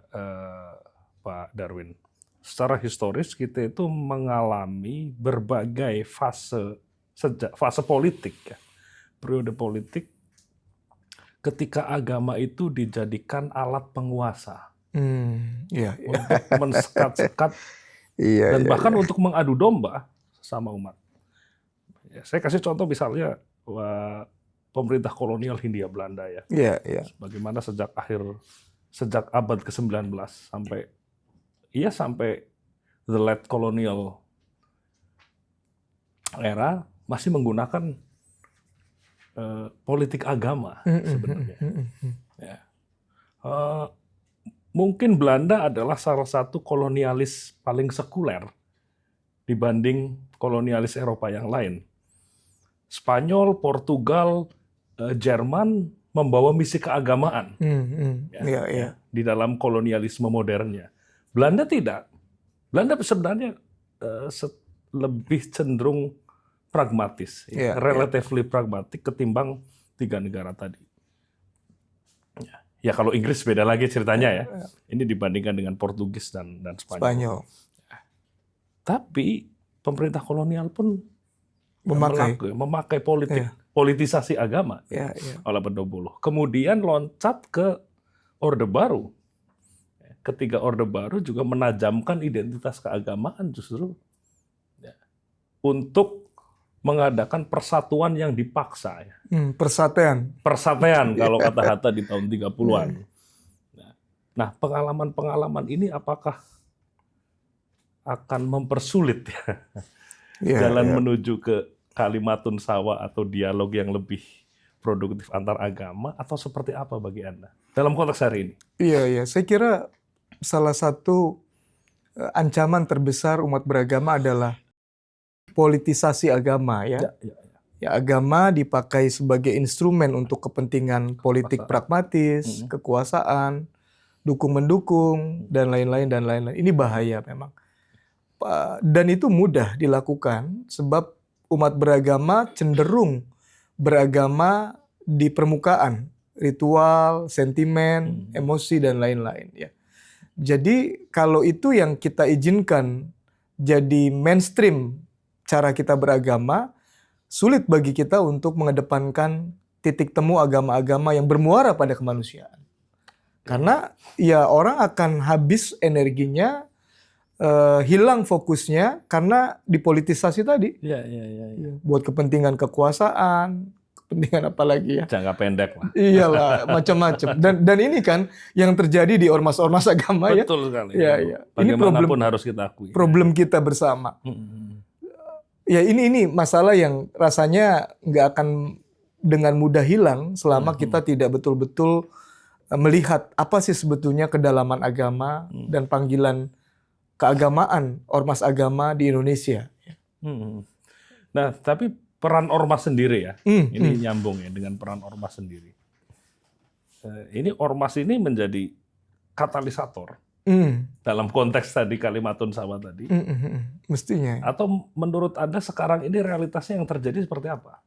Pak Darwin. Secara historis kita itu mengalami berbagai fase politik, ya. Periode politik ketika agama itu dijadikan alat penguasa untuk mensekat-sekat dan bahkan untuk mengadu domba sama umat. Ya, saya kasih contoh misalnya pemerintah kolonial Hindia Belanda ya. Bagaimana sejak abad ke-19 sampai the late colonial era masih menggunakan politik agama sebenarnya. Ya. Mungkin Belanda adalah salah satu kolonialis paling sekuler dibanding kolonialis Eropa yang lain. Spanyol, Portugal, Jerman membawa misi keagamaan di dalam kolonialisme modernnya. Belanda tidak. Belanda sebenarnya lebih cenderung pragmatis, relatively pragmatik ketimbang tiga negara tadi. Ya kalau Inggris beda lagi ceritanya ya. Ini dibandingkan dengan Portugis dan Spanyol. Tapi pemerintah kolonial pun memakai politisasi agama oleh Bedobolo. Kemudian loncat ke Orde Baru. Ketika Orde Baru juga menajamkan identitas keagamaan justru untuk mengadakan persatuan yang dipaksa. Persatuan kalau kata Hatta di tahun 30-an. Nah, pengalaman-pengalaman ini apakah akan mempersulit jalan menuju ke kalimatun sawa atau dialog yang lebih produktif antar agama, atau seperti apa bagi Anda dalam konteks hari ini? Iya, saya kira salah satu ancaman terbesar umat beragama adalah politisasi agama ya. Agama dipakai sebagai instrumen untuk kepentingan politik pragmatis, kekuasaan, dukung-mendukung dan lain-lain. Ini bahaya memang. Dan itu mudah dilakukan sebab umat beragama cenderung beragama di permukaan, ritual, sentimen, emosi dan lain-lain ya. Jadi kalau itu yang kita izinkan jadi mainstream cara kita beragama, sulit bagi kita untuk mengedepankan titik temu agama-agama yang bermuara pada kemanusiaan. Karena ya orang akan habis energinya, hilang fokusnya karena dipolitisasi tadi. Iya. Buat kepentingan kekuasaan, kepentingan apa lagi ya? Jangka pendek lah. Iyalah, macam-macam. Dan ini kan yang terjadi di ormas-ormas agama ya. Betul sekali. Iya. Ini Bagaimanapun harus kita akui. problem kita bersama. Ya ini masalah yang rasanya nggak akan dengan mudah hilang selama kita tidak betul-betul melihat apa sih sebetulnya kedalaman agama dan panggilan keagamaan ormas agama di Indonesia. Nah, tapi peran ormas sendiri ya, ini nyambung ya dengan peran ormas sendiri. Ini ormas ini menjadi katalisator dalam konteks tadi Kalimatun Sama tadi. Mestinya. Atau menurut Anda sekarang ini realitasnya yang terjadi seperti apa?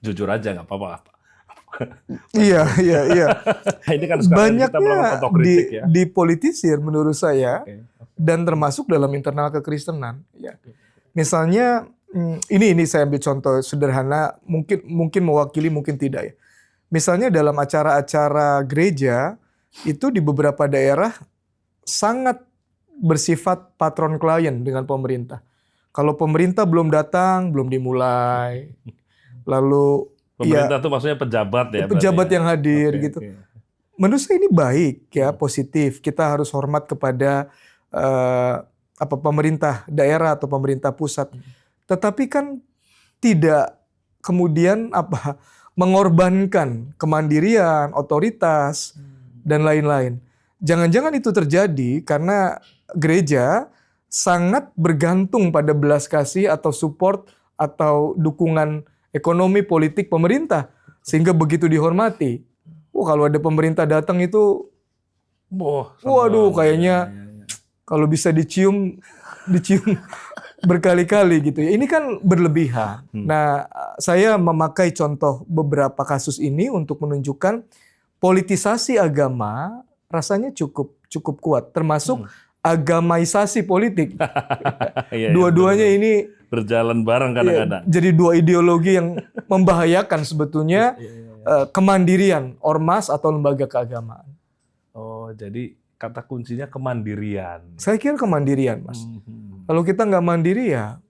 Jujur aja nggak apa-apa. Iya. Ini kan sekarang kita melakukan Banyaknya otokritik ya. dipolitisir menurut saya. Oke. Dan termasuk dalam internal kekristenan. Ya. Misalnya, ini saya ambil contoh sederhana, mungkin mewakili, mungkin tidak ya. Misalnya dalam acara-acara gereja, itu di beberapa daerah sangat bersifat patron klien dengan pemerintah. Kalau pemerintah belum datang, belum dimulai. Lalu Pemerintah itu maksudnya pejabat ya? Pejabat berarti yang hadir Oke, gitu. oke. Menurut saya ini baik ya, positif. Kita harus hormat kepada pemerintah daerah atau pemerintah pusat. Tetapi kan tidak kemudian mengorbankan kemandirian, otoritas dan lain-lain. Jangan-jangan itu terjadi karena gereja sangat bergantung pada belas kasih atau support atau dukungan ekonomi politik pemerintah sehingga begitu dihormati. Kalau ada pemerintah datang itu, waduh kayaknya kalau bisa dicium berkali-kali gitu ya. Ini kan berlebihan. Nah, saya memakai contoh beberapa kasus ini untuk menunjukkan politisasi agama rasanya cukup kuat, termasuk agamaisasi politik. Dua-duanya ini berjalan bareng kadang-kadang. jadi dua ideologi yang membahayakan sebetulnya kemandirian ormas atau lembaga keagamaan. Oh, jadi kata kuncinya kemandirian. Saya kira kemandirian, Mas. Kalau kita nggak mandiri ya.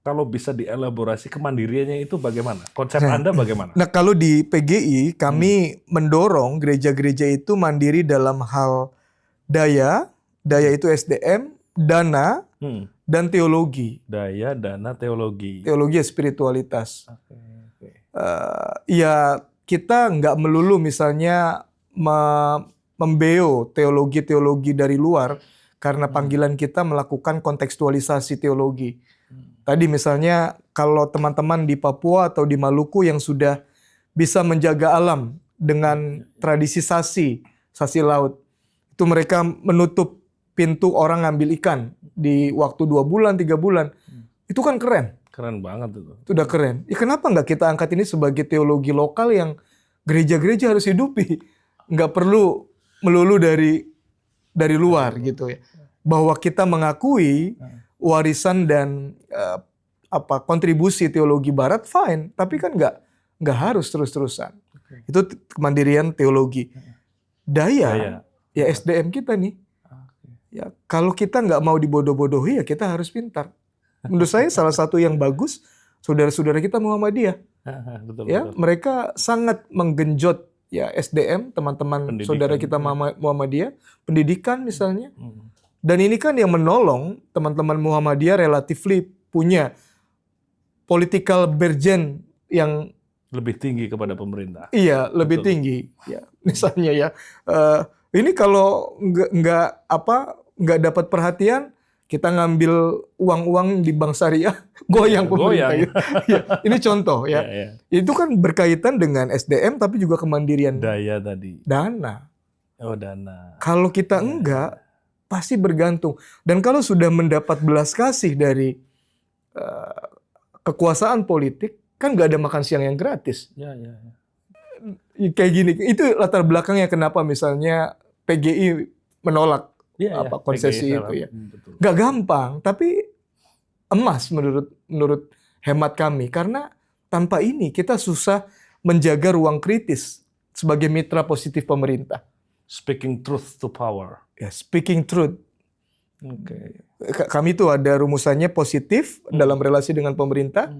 Kalau bisa dielaborasi kemandiriannya itu bagaimana? Konsep Anda bagaimana? Nah, kalau di PGI kami mendorong gereja-gereja itu mandiri dalam hal daya itu SDM, dana, dan teologi. Daya, dana, teologi. Teologi ya spiritualitas. Oke. Ya kita nggak melulu misalnya membeo teologi-teologi dari luar karena panggilan kita melakukan kontekstualisasi teologi. Tadi misalnya kalau teman-teman di Papua atau di Maluku yang sudah bisa menjaga alam dengan tradisi sasi laut, itu mereka menutup pintu orang ngambil ikan di waktu 2 bulan, 3 bulan. Itu kan keren. Keren banget itu. Itu udah keren. Ya kenapa nggak kita angkat ini sebagai teologi lokal yang gereja-gereja harus hidupi? Nggak perlu melulu dari luar gitu ya. Bahwa kita mengakui warisan dan kontribusi teologi Barat, fine. Tapi kan nggak harus terus-terusan. Itu kemandirian teologi. Daya, ya SDM kita nih. Ya, kalau kita nggak mau dibodoh-bodohi ya kita harus pintar. Menurut saya salah satu yang bagus saudara-saudara kita Muhammadiyah. Betul, Ya, betul. mereka sangat menggenjot ya SDM teman-teman Pendidikan. saudara kita Muhammadiyah, pendidikan misalnya. Dan ini kan yang menolong teman-teman Muhammadiyah relatifly punya political burden yang Lebih tinggi kepada pemerintah. iya lebih Betul. tinggi. Ya, misalnya ya ini kalau nggak dapat perhatian, kita ngambil uang-uang di bank syariah, goyang pemerintah. Goyang. Ya, ini contoh ya. Ya. Itu kan berkaitan dengan SDM tapi juga kemandirian Daya tadi. dana. Oh, dana. Kalau kita enggak, pasti bergantung. Dan kalau sudah mendapat belas kasih dari kekuasaan politik, kan nggak ada makan siang yang gratis. Ya, ya. Kayak gini, itu latar belakangnya kenapa misalnya PGI menolak konsesi PGI itu ya. betul. Nggak gampang, tapi emas menurut hemat kami. Karena tanpa ini kita susah menjaga ruang kritis sebagai mitra positif pemerintah. Speaking truth to power. Ya, speaking truth. Oke. Kami itu ada rumusannya positif dalam relasi dengan pemerintah.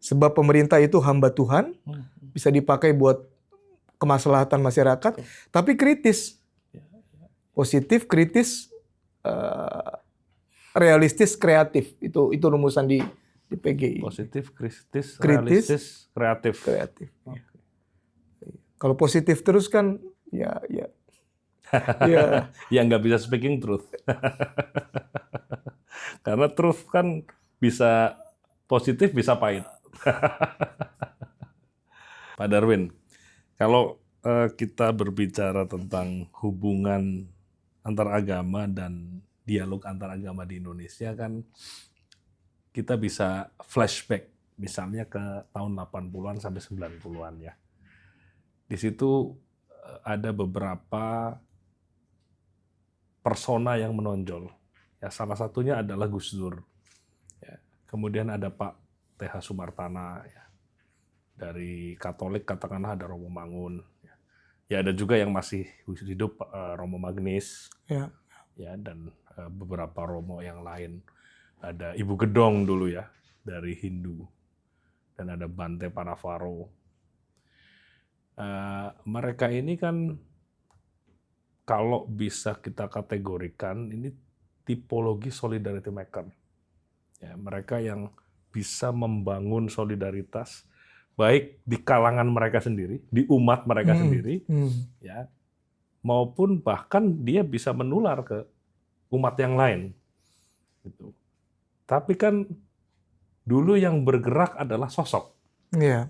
Sebab pemerintah itu hamba Tuhan, bisa dipakai buat kemaslahatan masyarakat, tapi kritis. Positif, kritis, realistis, kreatif. Itu rumusan di PGI. Positif, kritis, realistis, kreatif. Kreatif. Okay. Kalau positif terus kan, ya. Ya nggak bisa speaking truth. Karena truth kan bisa positif, bisa pahit. Pak Darwin, kalau kita berbicara tentang hubungan antar agama dan dialog antar agama di Indonesia kan kita bisa flashback misalnya ke tahun 80-an sampai 90-an ya. Di situ ada beberapa persona yang menonjol. Ya, salah satunya adalah Gus Dur. Ya, kemudian ada Pak TH Sumartana ya. Dari Katolik katakanlah ada Romo Mangun. Ya ada juga yang masih hidup Romo Magnis. Ya dan beberapa Romo yang lain. Ada Ibu Gedong dulu ya dari Hindu. Dan ada Bante Panavaro. Mereka ini kan kalau bisa kita kategorikan ini tipologi solidarity maker. Ya, mereka yang bisa membangun solidaritas baik di kalangan mereka sendiri, di umat mereka sendiri, ya, maupun bahkan dia bisa menular ke umat yang lain. Gitu. Tapi kan dulu yang bergerak adalah sosok. Ya,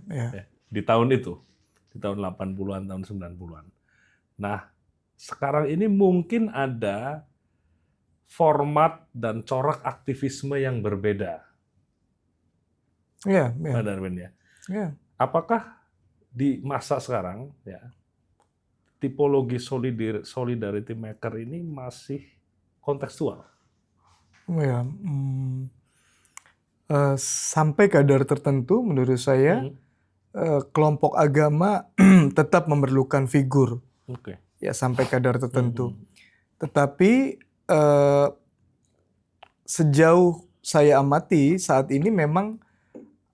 di tahun itu, di tahun 80-an, tahun 90-an. Nah, sekarang ini mungkin ada format dan corak aktivisme yang berbeda. Pak Darwin ya. Apakah di masa sekarang ya tipologi solidarity maker ini masih kontekstual? Ya, sampai kadar tertentu menurut saya kelompok agama tetap memerlukan figur. Ya sampai kadar tertentu. Tetapi sejauh saya amati saat ini memang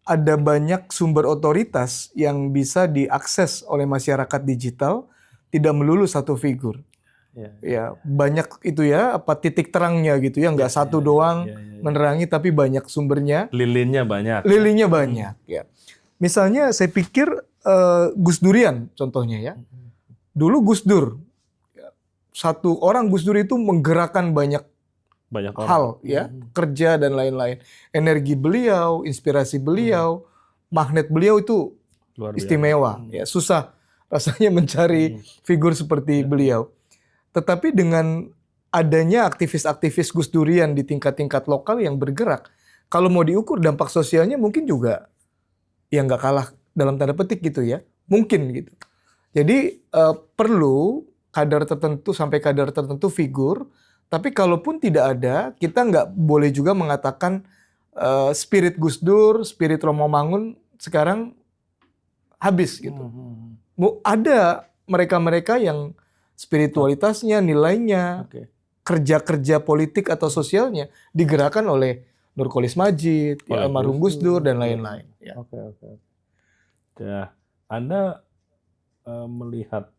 ada banyak sumber otoritas yang bisa diakses oleh masyarakat digital, tidak melulu satu figur. Ya banyak itu ya, apa titik terangnya gitu ya, nggak satu doang menerangi, tapi banyak sumbernya. Lilinnya banyak. Lilinnya banyak. Ya. Misalnya saya pikir Gus Durian contohnya ya. Dulu Gus Dur, satu orang Gus Dur itu menggerakkan banyak hal ya, kerja dan lain-lain. Energi beliau, inspirasi beliau, magnet beliau itu istimewa. Ya, susah rasanya mencari figur seperti beliau. Tetapi dengan adanya aktivis-aktivis Gus Durian di tingkat-tingkat lokal yang bergerak, kalau mau diukur dampak sosialnya mungkin juga ya nggak kalah dalam tanda petik gitu ya, mungkin gitu. Jadi perlu kadar tertentu sampai kadar tertentu figur. Tapi kalaupun tidak ada, kita nggak boleh juga mengatakan spirit Gus Dur, spirit Romo Mangun sekarang habis gitu. Ada mereka-mereka yang spiritualitasnya, nilainya, kerja-kerja politik atau sosialnya digerakkan oleh Nurcholish Madjid, almarhum Gus Dur dan lain-lain. Ya. Ya, Anda melihat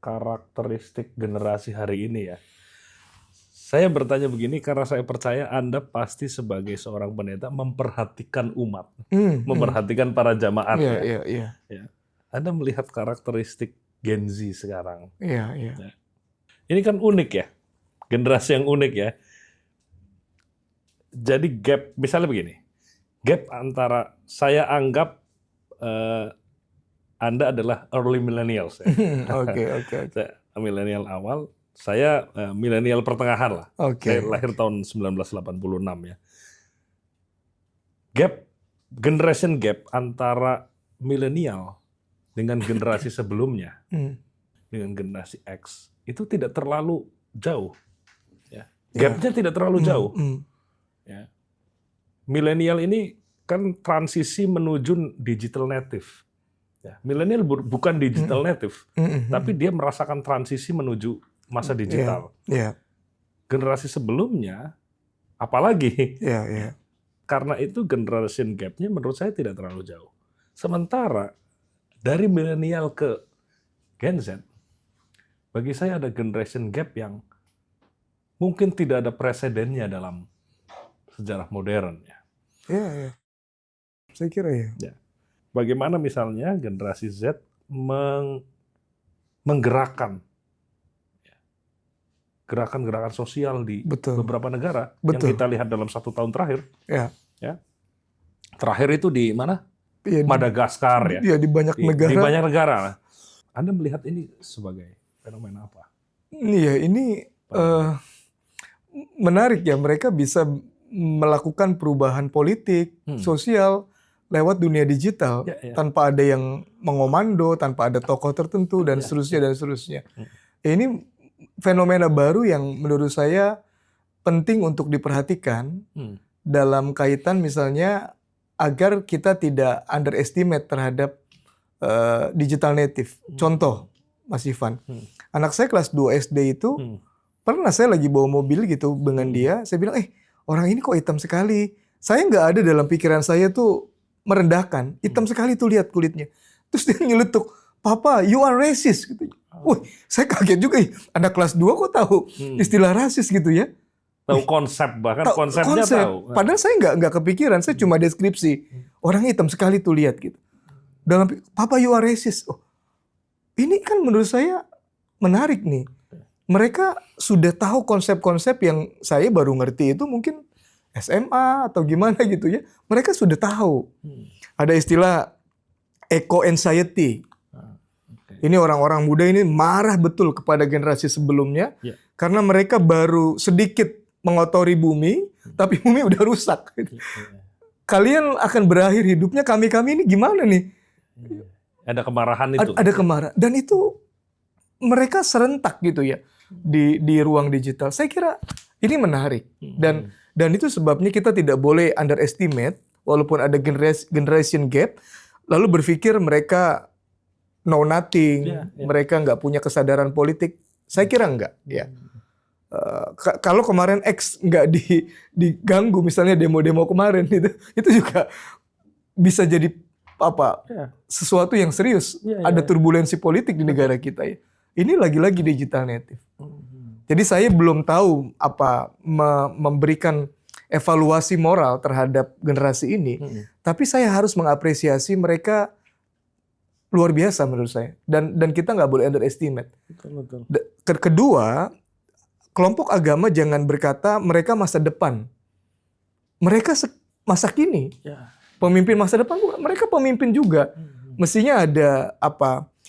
karakteristik generasi hari ini ya. Saya bertanya begini karena saya percaya Anda pasti sebagai seorang pendeta memperhatikan umat, memperhatikan para jamaat. Ya. Anda melihat karakteristik Gen Z sekarang. Ya. Ini kan unik ya, generasi yang unik ya. Jadi gap, misalnya begini, gap antara saya anggap Anda adalah early millennials. Ya. Oke. Milenial awal. Saya milenial pertengahan lah. Oke. Saya lahir tahun 1986 ya. Generation gap antara milenial dengan generasi sebelumnya, dengan generasi X, itu tidak terlalu jauh. Ya. Gapnya tidak terlalu jauh. Ya. Milenial ini kan transisi menuju digital native. Ya. Milenial bukan digital native, tapi dia merasakan transisi menuju masa digital. Generasi sebelumnya, apalagi, karena itu generation gap-nya menurut saya tidak terlalu jauh. Sementara dari milenial ke Gen Z, bagi saya ada generation gap yang mungkin tidak ada presidennya dalam sejarah modern. Iya. Saya kira ya. Bagaimana misalnya generasi Z menggerakkan gerakan-gerakan sosial di beberapa negara yang kita lihat dalam 1 tahun terakhir. Ya. Terakhir itu di mana? Ya, Madagaskar ya. Di banyak negara. Di banyak negara. Anda melihat ini sebagai fenomena apa? Iya, ini menarik ya. Mereka bisa melakukan perubahan politik, sosial lewat dunia digital tanpa ada yang mengomando, tanpa ada tokoh tertentu dan seterusnya. Ini fenomena baru yang menurut saya penting untuk diperhatikan dalam kaitan misalnya agar kita tidak underestimate terhadap digital native. Contoh, Mas Ivan, anak saya kelas 2 SD itu pernah saya lagi bawa mobil gitu dengan dia, saya bilang, orang ini kok hitam sekali. Saya nggak ada dalam pikiran saya tuh merendahkan, hitam sekali tuh lihat kulitnya. Terus dia nyeletuk, "Papa, you are racist." Gitu. Wih, saya kaget juga, anak kelas 2 kok tahu istilah rasis gitu ya. Tahu konsep, bahkan konsepnya tahu. Padahal saya nggak kepikiran, saya cuma deskripsi. Orang hitam sekali tuh lihat gitu. Dalam, "Papa, you are racist." Oh, ini kan menurut saya menarik nih. Mereka sudah tahu konsep-konsep yang saya baru ngerti itu mungkin SMA atau gimana gitu ya. Mereka sudah tahu. Ada istilah eco-anxiety. Ini orang-orang muda ini marah betul kepada generasi sebelumnya karena mereka baru sedikit mengotori bumi, tapi bumi udah rusak. Kalian akan berakhir hidupnya, kami-kami ini gimana nih? Ada kemarahan itu. Ada kemarahan. Dan itu mereka serentak gitu ya di ruang digital. Saya kira ini menarik. Dan itu sebabnya kita tidak boleh underestimate walaupun ada generation gap, lalu berpikir mereka know nothing, mereka nggak punya kesadaran politik. Saya kira nggak. Ya. Kalau kemarin X nggak diganggu, misalnya demo-demo kemarin itu juga bisa jadi sesuatu yang serius. Ada turbulensi politik di negara kita ya. Ini lagi-lagi digital native. Jadi saya belum tahu memberikan evaluasi moral terhadap generasi ini, tapi saya harus mengapresiasi mereka. Luar biasa menurut saya, dan kita nggak boleh underestimate. Betul. Kedua, kelompok agama jangan berkata mereka masa depan. Mereka masa kini. Pemimpin masa depan bukan, mereka pemimpin juga. Mestinya ada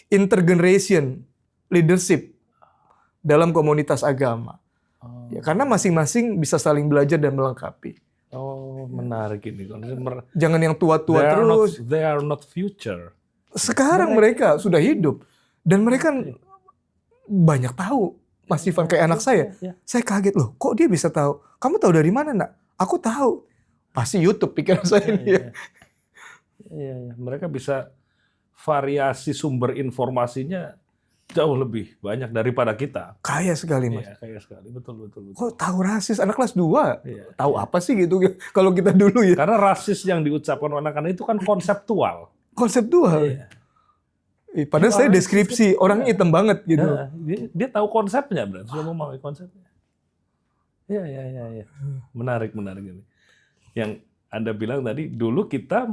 intergeneration leadership dalam komunitas agama. Ya, karena masing-masing bisa saling belajar dan melengkapi. Oh, menarik ini. Jangan yang tua-tua terus. They are not future. Sekarang mereka sudah hidup dan mereka banyak tahu. Mas Ivan, kayak anak saya. Saya kaget loh, kok dia bisa tahu? Kamu tahu dari mana, Nak? Aku tahu. Pasti YouTube pikiran saya ini. Iya. Mereka bisa variasi sumber informasinya jauh lebih banyak daripada kita. Kaya sekali, Mas. Iya, kaya sekali. Betul. Kok tahu rasis? Anak kelas 2. Tahu apa sih gitu kalau kita dulu ya? Karena rasis yang diucapkan anak-anak itu kan konseptual. Padahal saya deskripsi orangnya hitam banget gitu. Dia tahu konsepnya, berarti sudah memahami konsepnya. Iya. Menarik ini. Yang Anda bilang tadi, dulu kita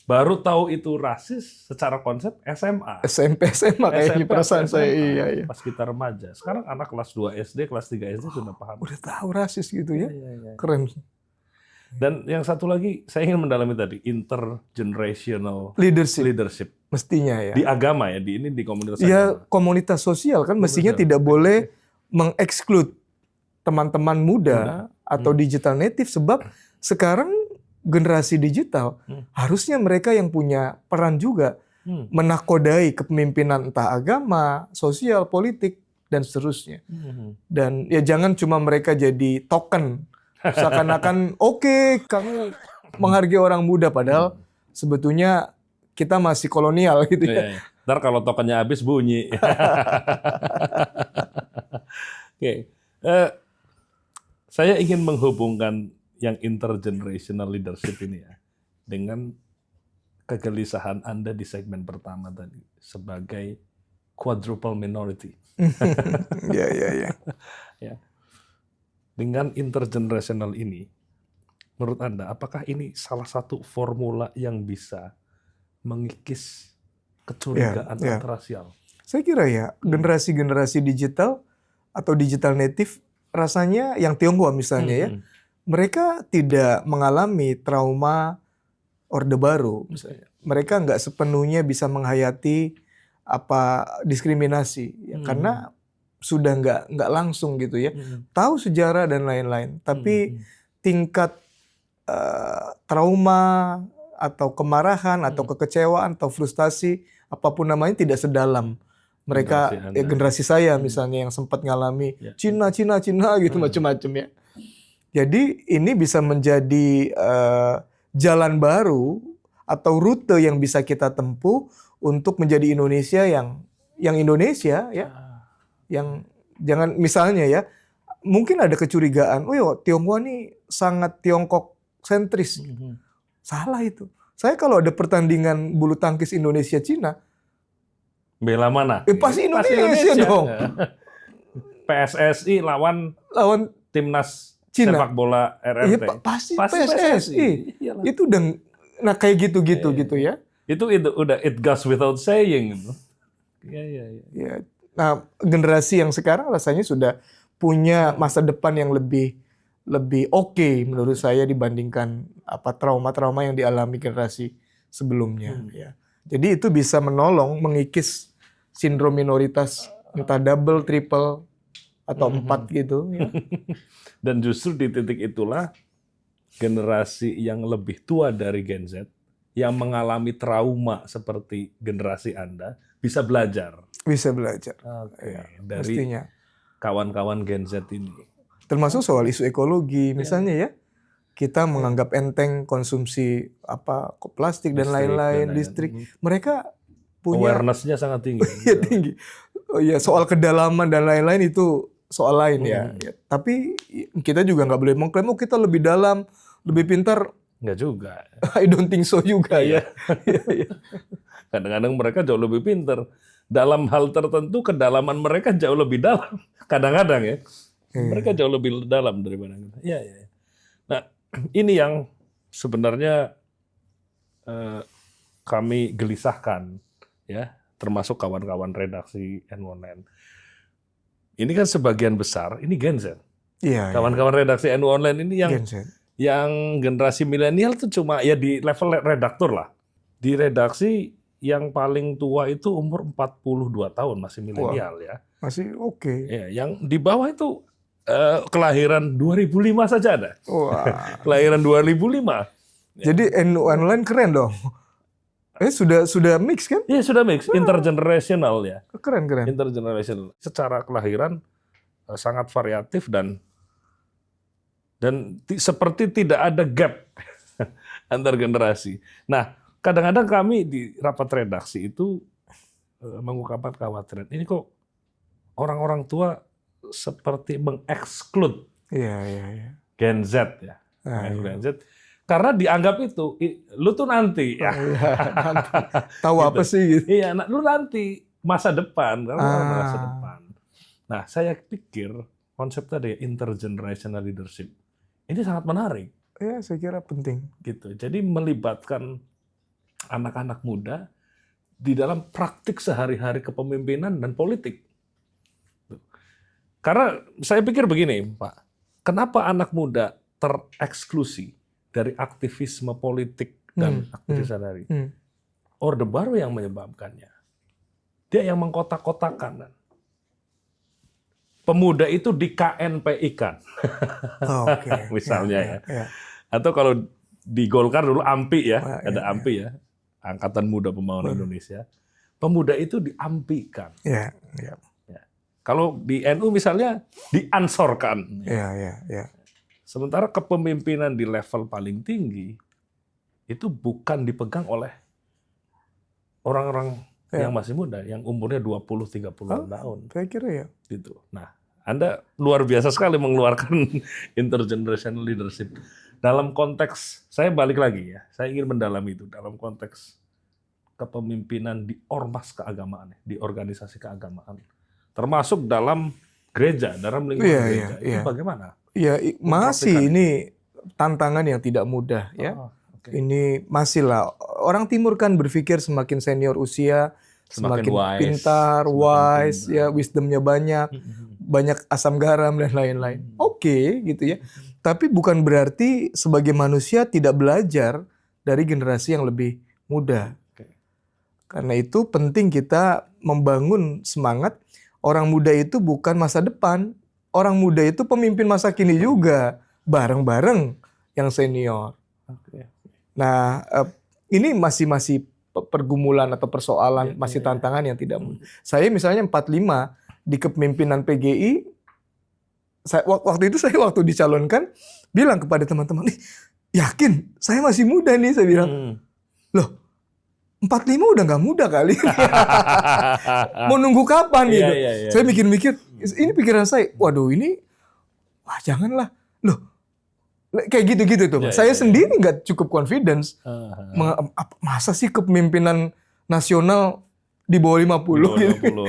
baru tahu itu rasis secara konsep SMA. SMP, SMA kayaknya perasaan saya. Iya. Pas kita remaja. Sekarang anak kelas 2 SD, kelas 3 SD sudah paham. Udah tahu rasis gitu ya. Iya. Keren. Dan yang satu lagi, saya ingin mendalami tadi, intergenerational leadership. Mestinya ya. Di agama ya, di komunitas agama. Ya, agama. komunitas sosial kan mestinya tidak boleh mengeksklud teman-teman muda atau digital native, sebab sekarang generasi digital harusnya mereka yang punya peran juga menakodai kepemimpinan entah agama, sosial, politik dan seterusnya. Dan ya jangan cuma mereka jadi token seakan-akan oke, kamu menghargai orang muda, padahal sebetulnya kita masih kolonial gitu ya. Ntar kalau tokennya habis bunyi. Oke. Saya ingin menghubungkan yang intergenerational leadership ini ya dengan kegelisahan Anda di segmen pertama tadi sebagai quadruple minority. Ya. Ya. Dengan intergenerational ini, menurut Anda, apakah ini salah satu formula yang bisa mengikis kecurigaan antarasial? Saya kira ya, generasi-generasi digital atau digital native, rasanya yang Tionghoa misalnya ya, mereka tidak mengalami trauma Orde Baru. Misalnya. Mereka nggak sepenuhnya bisa menghayati diskriminasi, ya, karena sudah nggak langsung gitu ya, tahu sejarah dan lain-lain. Tapi tingkat trauma atau kemarahan atau kekecewaan atau frustasi apapun namanya tidak sedalam mereka generasi saya misalnya yang sempat ngalami Cina gitu macam-macam ya. Jadi ini bisa menjadi jalan baru atau rute yang bisa kita tempuh untuk menjadi Indonesia yang Indonesia ya. Yang jangan misalnya ya, mungkin ada kecurigaan, Tionghoa nih sangat Tiongkok sentris. Salah itu. Saya kalau ada pertandingan bulu tangkis Indonesia Cina, bela mana? Pasti Indonesia dong. PSSI lawan timnas Cina. Sepak bola RRT. Iya, pasti PSSI. Itu udah kayak gitu ya. Itu udah it goes without saying. Ya. Nah, generasi yang sekarang rasanya sudah punya masa depan yang lebih oke menurut saya dibandingkan trauma-trauma yang dialami generasi sebelumnya ya. Jadi itu bisa menolong mengikis sindrom minoritas entah double, triple atau 4 gitu ya. Dan justru di titik itulah generasi yang lebih tua dari Gen Z yang mengalami trauma seperti generasi Anda bisa belajar. Bisa belajar. Dari mestinya. Kawan-kawan Gen Z ini. Termasuk soal isu ekologi misalnya ya. Kita menganggap enteng konsumsi plastik dan lain-lain, listrik. Mereka punya awareness-nya sangat tinggi. Iya tinggi. Oh iya, soal kedalaman dan lain-lain itu soal lain ya. Tapi kita juga nggak boleh mengklaim kita lebih dalam, lebih pintar. Nggak juga. I don't think so juga ya. Kadang-kadang mereka jauh lebih pintar. Dalam hal tertentu kedalaman mereka jauh lebih dalam. Kadang-kadang ya. Mereka jauh lebih dalam daripada kita. Iya. Nah, ini yang sebenarnya kami gelisahkan ya, termasuk kawan-kawan redaksi N1. Ini kan sebagian besar ini Gen Z. Iya. Kawan-kawan redaksi NU Online ini yang generasi milenial itu cuma ya di level redaktur lah. Di redaksi yang paling tua itu umur 42 tahun, masih milenial ya. Masih oke. Ya, yang di bawah itu kelahiran 2005 saja ada. Wah. Kelahiran 2005. Jadi NU Online keren dong. Sudah mix kan? Iya, sudah mix, intergenerational ya. Keren. Intergenerational. Secara kelahiran sangat variatif dan seperti tidak ada gap antar generasi. Nah, kadang-kadang kami di rapat redaksi itu mengungkapkan kekhawatiran. Ini kok orang-orang tua seperti mengeksklud Gen Z ya. Gen Z. Karena dianggap itu, lu tuh nanti. Nanti. Tahu gitu. Apa sih gitu. Iya, lu nanti masa depan. Masa depan. Nah, saya pikir konsep tadi intergenerational leadership ini sangat menarik. Ya, saya kira penting. Gitu. Jadi melibatkan anak-anak muda di dalam praktik sehari-hari kepemimpinan dan politik. Karena saya pikir begini, Pak, kenapa anak muda tereksklusi dari aktivisme politik dan aktivis sehari-hari? Orde Baru yang menyebabkannya. Dia yang mengkotak-kotakan. pemuda itu di KNPI-kan. Oke. Misalnya ya. Ya. Atau kalau di Golkar dulu AMPI ya, ada Ya. AMPI ya, Angkatan Muda Pembangunan Indonesia. Pemuda itu diampikan. Ya. Kalau di NU misalnya diansorkan. Ya. Sementara kepemimpinan di level paling tinggi itu bukan dipegang oleh orang-orang yang masih muda, yang umurnya 20-30 tahun. Saya kira ya. Gitu. Nah, Anda luar biasa sekali mengeluarkan intergenerational leadership. Dalam konteks, saya balik lagi ya, saya ingin mendalami itu dalam konteks kepemimpinan di ormas keagamaan, di organisasi keagamaan. Termasuk dalam gereja, dalam lingkungan gereja. Itu bagaimana? Ya, masih ini tantangan yang tidak mudah ya. Okay. Ini masih lah, orang Timur kan berpikir semakin senior usia, semakin pintar, wise, ya wisdomnya banyak asam garam dan lain-lain. Oke, gitu ya. Tapi bukan berarti sebagai manusia tidak belajar dari generasi yang lebih muda. Karena itu penting kita membangun semangat. Orang muda itu bukan masa depan. Orang muda itu pemimpin masa kini juga. Bareng-bareng yang senior. Nah, ini masih pergumulan atau persoalan, masih tantangan yang tidak mudah. Saya misalnya 45 di kepemimpinan PGI, waktu dicalonkan, bilang kepada teman-teman, yakin saya masih muda nih, saya bilang. Loh, 45 udah nggak muda kali. Mau nunggu kapan gitu. Saya mikir-mikir, ini pikiran saya, waduh ini, janganlah. Loh, kayak gitu-gitu tuh. Saya sendiri nggak cukup confidence. Masa sih kepemimpinan nasional di bawah 50 gitu.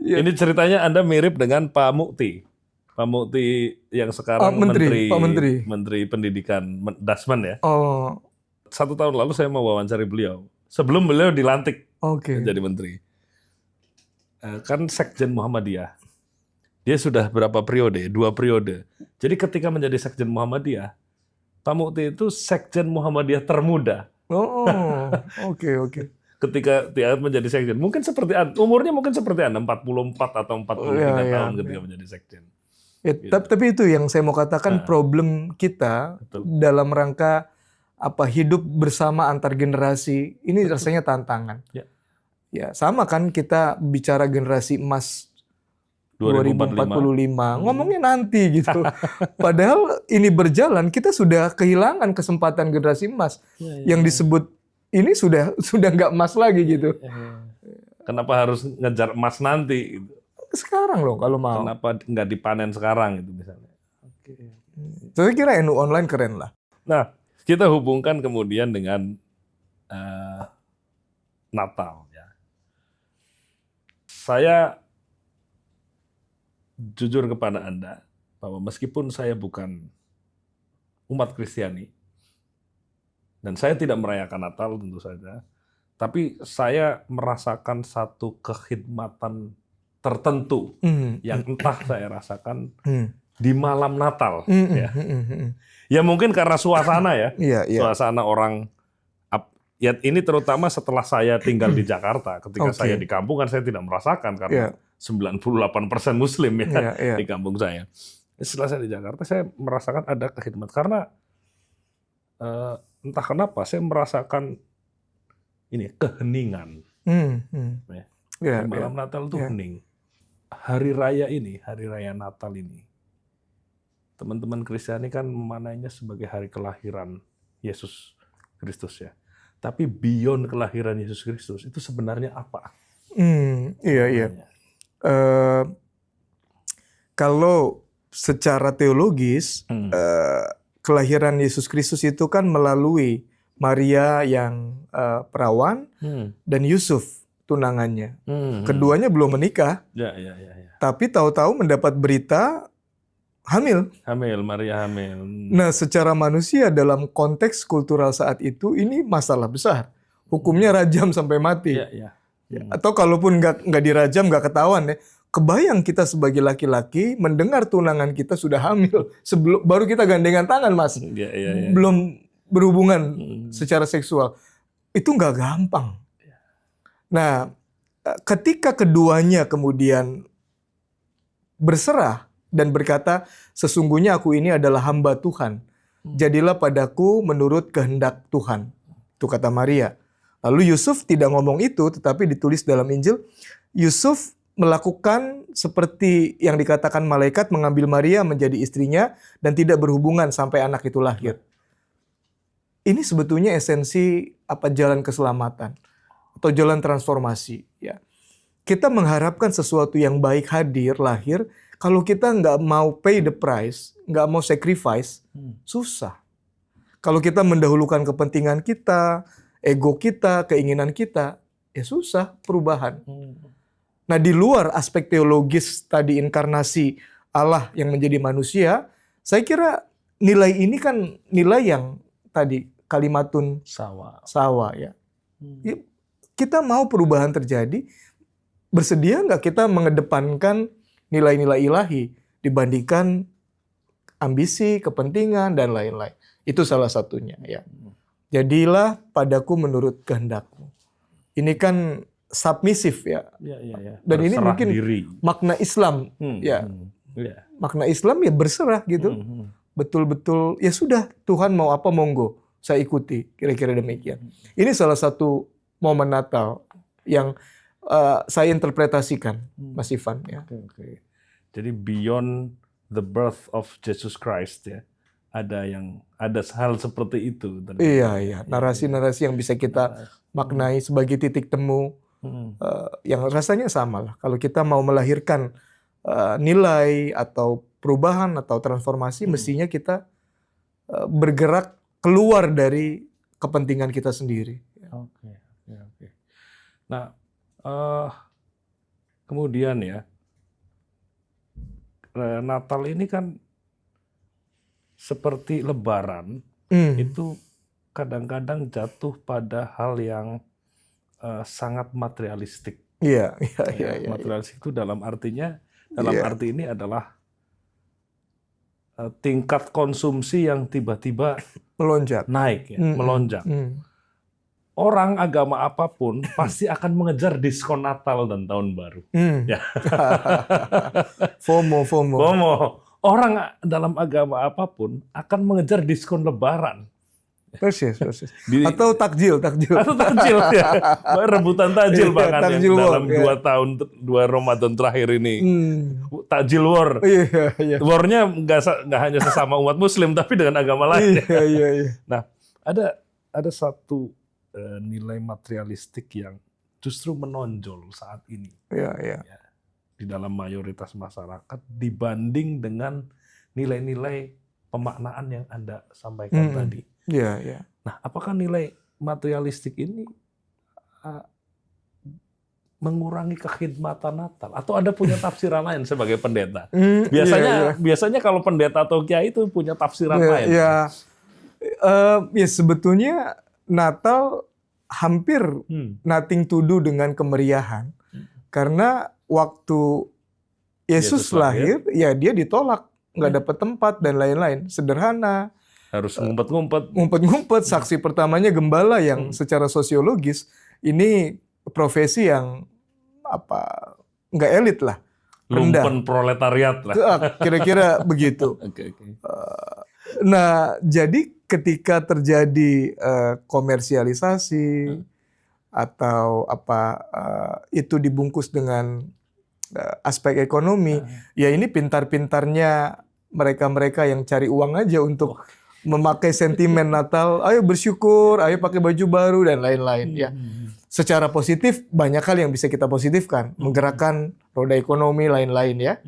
Ini ceritanya Anda mirip dengan Pak Mukti. Pak Mukti yang sekarang Menteri Pendidikan, Dasman ya. 1 tahun lalu saya mau wawancari beliau. Sebelum beliau dilantik jadi menteri. Kan Sekjen Muhammadiyah. Dia sudah berapa periode? 2 periode. Jadi ketika menjadi Sekjen Muhammadiyah, Pak Mukti itu Sekjen Muhammadiyah termuda. Oke. Ketika dia menjadi Sekjen. Mungkin seperti umurnya mungkin seperti Anda, 44 atau 43 tahun ketika menjadi Sekjen. Gitu. Tapi itu yang saya mau katakan problem kita dalam rangka hidup bersama antar generasi ini rasanya tantangan. Ya, sama kan kita bicara generasi emas 2045. Ngomongnya nanti gitu. Padahal ini berjalan kita sudah kehilangan kesempatan generasi emas. Yang disebut ini sudah nggak emas lagi gitu. Kenapa harus ngejar emas nanti? Sekarang loh kalau mau. Kenapa nggak dipanen sekarang gitu misalnya? Saya kira NU online keren lah. Nah, kita hubungkan kemudian dengan Natal. Ya. Saya jujur kepada Anda bahwa meskipun saya bukan umat Kristiani dan saya tidak merayakan Natal tentu saja, tapi saya merasakan satu kekhidmatan tertentu yang entah saya rasakan di malam Natal. Ya mungkin karena suasana ya, suasana orang. Ya ini terutama setelah saya tinggal di Jakarta. Ketika saya di kampung kan saya tidak merasakan karena 98% Muslim ya di kampung saya. Setelah saya di Jakarta saya merasakan ada kekhidmatan karena entah kenapa saya merasakan ini keheningan. Malam Natal itu hening. Hari raya ini, hari raya Natal ini. Teman-teman Kristiani kan memaknainya sebagai hari kelahiran Yesus Kristus ya. Tapi beyond kelahiran Yesus Kristus itu sebenarnya apa? Iya. Kalau secara teologis kelahiran Yesus Kristus itu kan melalui Maria yang perawan dan Yusuf tunangannya. Keduanya belum menikah. Tapi tahu-tahu mendapat berita hamil, Maria hamil. Nah, secara manusia dalam konteks kultural saat itu ini masalah besar. Hukumnya rajam sampai mati. Atau kalaupun nggak dirajam, nggak ketahuan ya. Kebayang kita sebagai laki-laki mendengar tunangan kita sudah hamil baru kita gandengan tangan, Mas. Belum berhubungan secara seksual. Itu nggak gampang. Nah, ketika keduanya kemudian berserah dan berkata, sesungguhnya aku ini adalah hamba Tuhan. Jadilah padaku menurut kehendak Tuhan. Itu kata Maria. Lalu Yusuf tidak ngomong itu, tetapi ditulis dalam Injil, Yusuf melakukan seperti yang dikatakan malaikat, mengambil Maria menjadi istrinya dan tidak berhubungan sampai anak itu lahir. Ini sebetulnya esensi jalan keselamatan atau jalan transformasi. Ya. Kita mengharapkan sesuatu yang baik hadir, lahir, kalau kita nggak mau pay the price, nggak mau sacrifice, susah. Kalau kita mendahulukan kepentingan kita, ego kita, keinginan kita, ya susah perubahan. Nah, di luar aspek teologis tadi inkarnasi Allah yang menjadi manusia, saya kira nilai ini kan nilai yang tadi kalimatun sawa ya. Ya, kita mau perubahan terjadi, bersedia nggak kita mengedepankan nilai-nilai ilahi dibandingkan ambisi, kepentingan dan lain-lain. Itu salah satunya ya. Jadilah padaku menurut kehendakmu. Ini kan submisif ya. Dan ini berserah mungkin diri. makna Islam ya. Makna Islam ya berserah gitu. Betul-betul ya sudah, Tuhan mau apa monggo saya ikuti, kira-kira demikian. Ini salah satu momen Natal yang saya interpretasikan, Mas Ivan ya. Jadi beyond the birth of Jesus Christ ya. Ada hal seperti itu. Iya. Narasi-narasi yang bisa kita maknai sebagai titik temu yang rasanya sama lah. Kalau kita mau melahirkan nilai atau perubahan atau transformasi, mestinya kita bergerak keluar dari kepentingan kita sendiri. Oke. Nah, kemudian ya, Natal ini kan seperti Lebaran, itu kadang-kadang jatuh pada hal yang sangat materialistik. Iya. Materialistik itu dalam arti ini adalah tingkat konsumsi yang tiba-tiba melonjak, naik, melonjak. Orang agama apapun pasti akan mengejar diskon Natal dan Tahun Baru. Ya. FOMO. Orang dalam agama apapun akan mengejar diskon Lebaran. Persis. Atau takjil. Atau takjil ya. Rebutan takjil bahkan takjil yang war, dalam 2 Ramadan terakhir ini. Takjil war. Iya. Warnya nggak hanya sesama umat Muslim tapi dengan agama lain. Iya. Nah, ada satu nilai materialistik yang justru menonjol saat ini. Iya. Di dalam mayoritas masyarakat dibanding dengan nilai-nilai pemaknaan yang Anda sampaikan tadi. Iya. Nah, apakah nilai materialistik ini mengurangi kekhidmatan Natal atau Anda punya tafsiran lain sebagai pendeta? Biasanya kalau pendeta atau kiai itu punya tafsiran lain. Ya, sebetulnya Natal hampir nothing to do dengan kemeriahan. Karena waktu Yesus lahir, ya dia ditolak, nggak dapat tempat dan lain-lain. Sederhana. Harus ngumpet-ngumpet. Ngumpet-ngumpet. Saksi pertamanya gembala yang secara sosiologis ini profesi yang nggak elit lah. Lumpen proletariat lah. Kira-kira begitu. Nah, jadi ketika terjadi komersialisasi atau itu dibungkus dengan aspek ekonomi, ya ini pintar-pintarnya mereka-mereka yang cari uang aja untuk memakai sentimen Natal, ayo bersyukur, ayo pakai baju baru dan lain-lain ya. Secara positif banyak hal yang bisa kita positifkan, menggerakkan roda ekonomi lain-lain ya.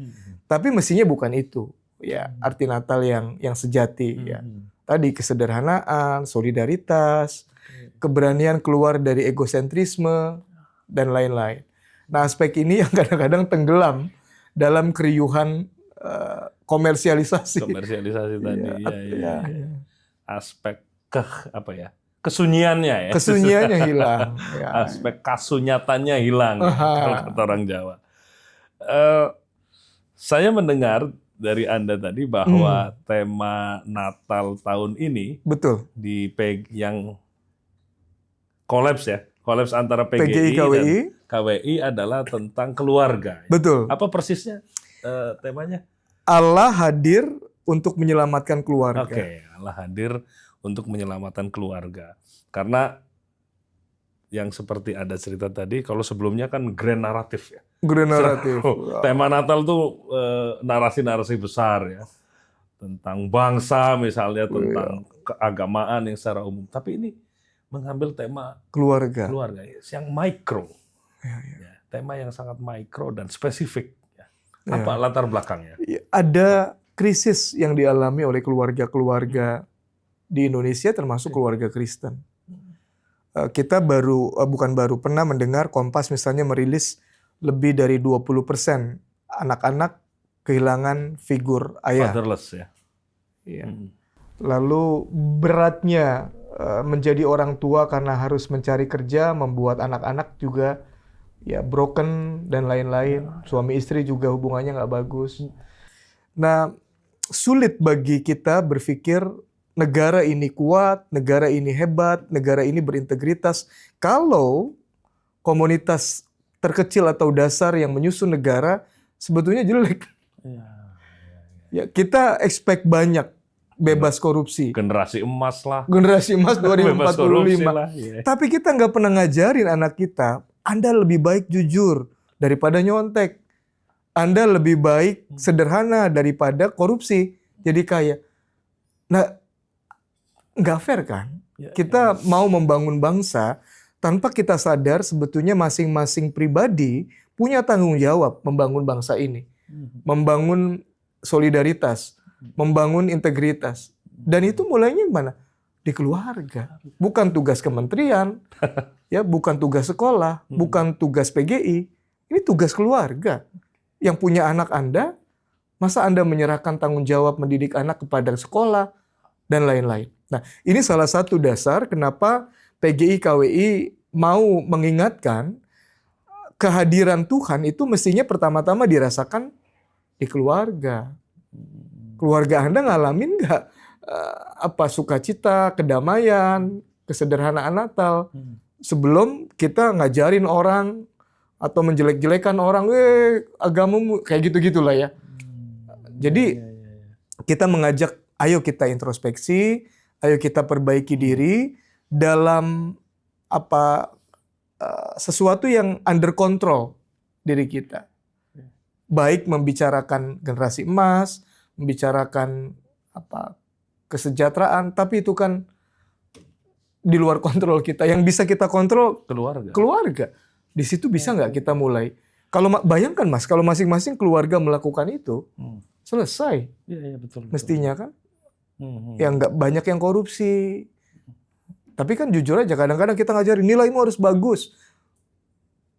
Tapi mestinya bukan itu ya, arti Natal yang sejati ya. Tadi kesederhanaan, solidaritas, keberanian keluar dari egosentrisme dan lain-lain. Nah, aspek ini yang kadang-kadang tenggelam dalam keriuhan komersialisasi. Komersialisasi tadi, ya. Aspek kesunyiannya ya. Kesunyiannya hilang. Ya. Aspek kasunyatannya hilang, kalau kata orang Jawa. Saya mendengar dari Anda tadi bahwa tema Natal tahun ini, betul, yang kolaps antara PGI KWI dan KWI adalah tentang keluarga. Betul. Apa persisnya temanya? Allah hadir untuk menyelamatkan keluarga. Oke, Allah hadir untuk menyelamatkan keluarga. Karena yang seperti ada cerita tadi, kalau sebelumnya kan grand naratif ya. Grand naratif. Tema Natal tuh narasi-narasi besar ya. Tentang bangsa misalnya, tentang keagamaan yang secara umum. Tapi ini mengambil tema keluarga yang mikro. Ya, tema yang sangat mikro dan spesifik. Ya. Apa latar belakangnya? Ada krisis yang dialami oleh keluarga-keluarga di Indonesia, termasuk keluarga Kristen. Kita pernah mendengar Kompas misalnya merilis lebih dari 20% anak-anak kehilangan figur ayah. Fatherless ya. Iya. Lalu beratnya menjadi orang tua karena harus mencari kerja, membuat anak-anak juga ya broken dan lain-lain. Suami istri juga hubungannya nggak bagus. Nah, sulit bagi kita berpikir negara ini kuat, negara ini hebat, negara ini berintegritas kalau komunitas terkecil atau dasar yang menyusun negara sebetulnya jelek. Ya, kita expect banyak bebas korupsi. Generasi emas lah. Generasi emas 2045. Lah, ya. Tapi kita nggak pernah ngajarin anak kita, Anda lebih baik jujur daripada nyontek. Anda lebih baik sederhana daripada korupsi. Jadi kaya. Nah, nggak fair kan? Kita mau membangun bangsa tanpa kita sadar sebetulnya masing-masing pribadi punya tanggung jawab membangun bangsa ini. Membangun solidaritas, membangun integritas. Dan itu mulainya mana? Di keluarga. Bukan tugas kementerian, ya, bukan tugas sekolah, bukan tugas PGI. Ini tugas keluarga. Yang punya anak Anda, masa Anda menyerahkan tanggung jawab mendidik anak kepada sekolah dan lain-lain. Nah, ini salah satu dasar kenapa PGI KWI mau mengingatkan kehadiran Tuhan itu mestinya pertama-tama dirasakan di keluarga. Keluarga Anda ngalamin nggak sukacita, kedamaian, kesederhanaan Natal sebelum kita ngajarin orang atau menjelek-jelekan orang, agamamu kayak gitu-gitulah ya. Jadi kita mengajak, ayo kita introspeksi, ayo kita perbaiki diri dalam sesuatu yang under control diri kita. Baik membicarakan generasi emas, membicarakan kesejahteraan, tapi itu kan di luar kontrol kita. Yang bisa kita kontrol keluarga. Di situ bisa nggak kita mulai? Kalau bayangkan Mas, kalau masing-masing keluarga melakukan itu, selesai. Iya, betul. Mestinya kan? Yang nggak banyak yang korupsi. Tapi kan jujur aja, kadang-kadang kita ngajarin nilaimu harus bagus.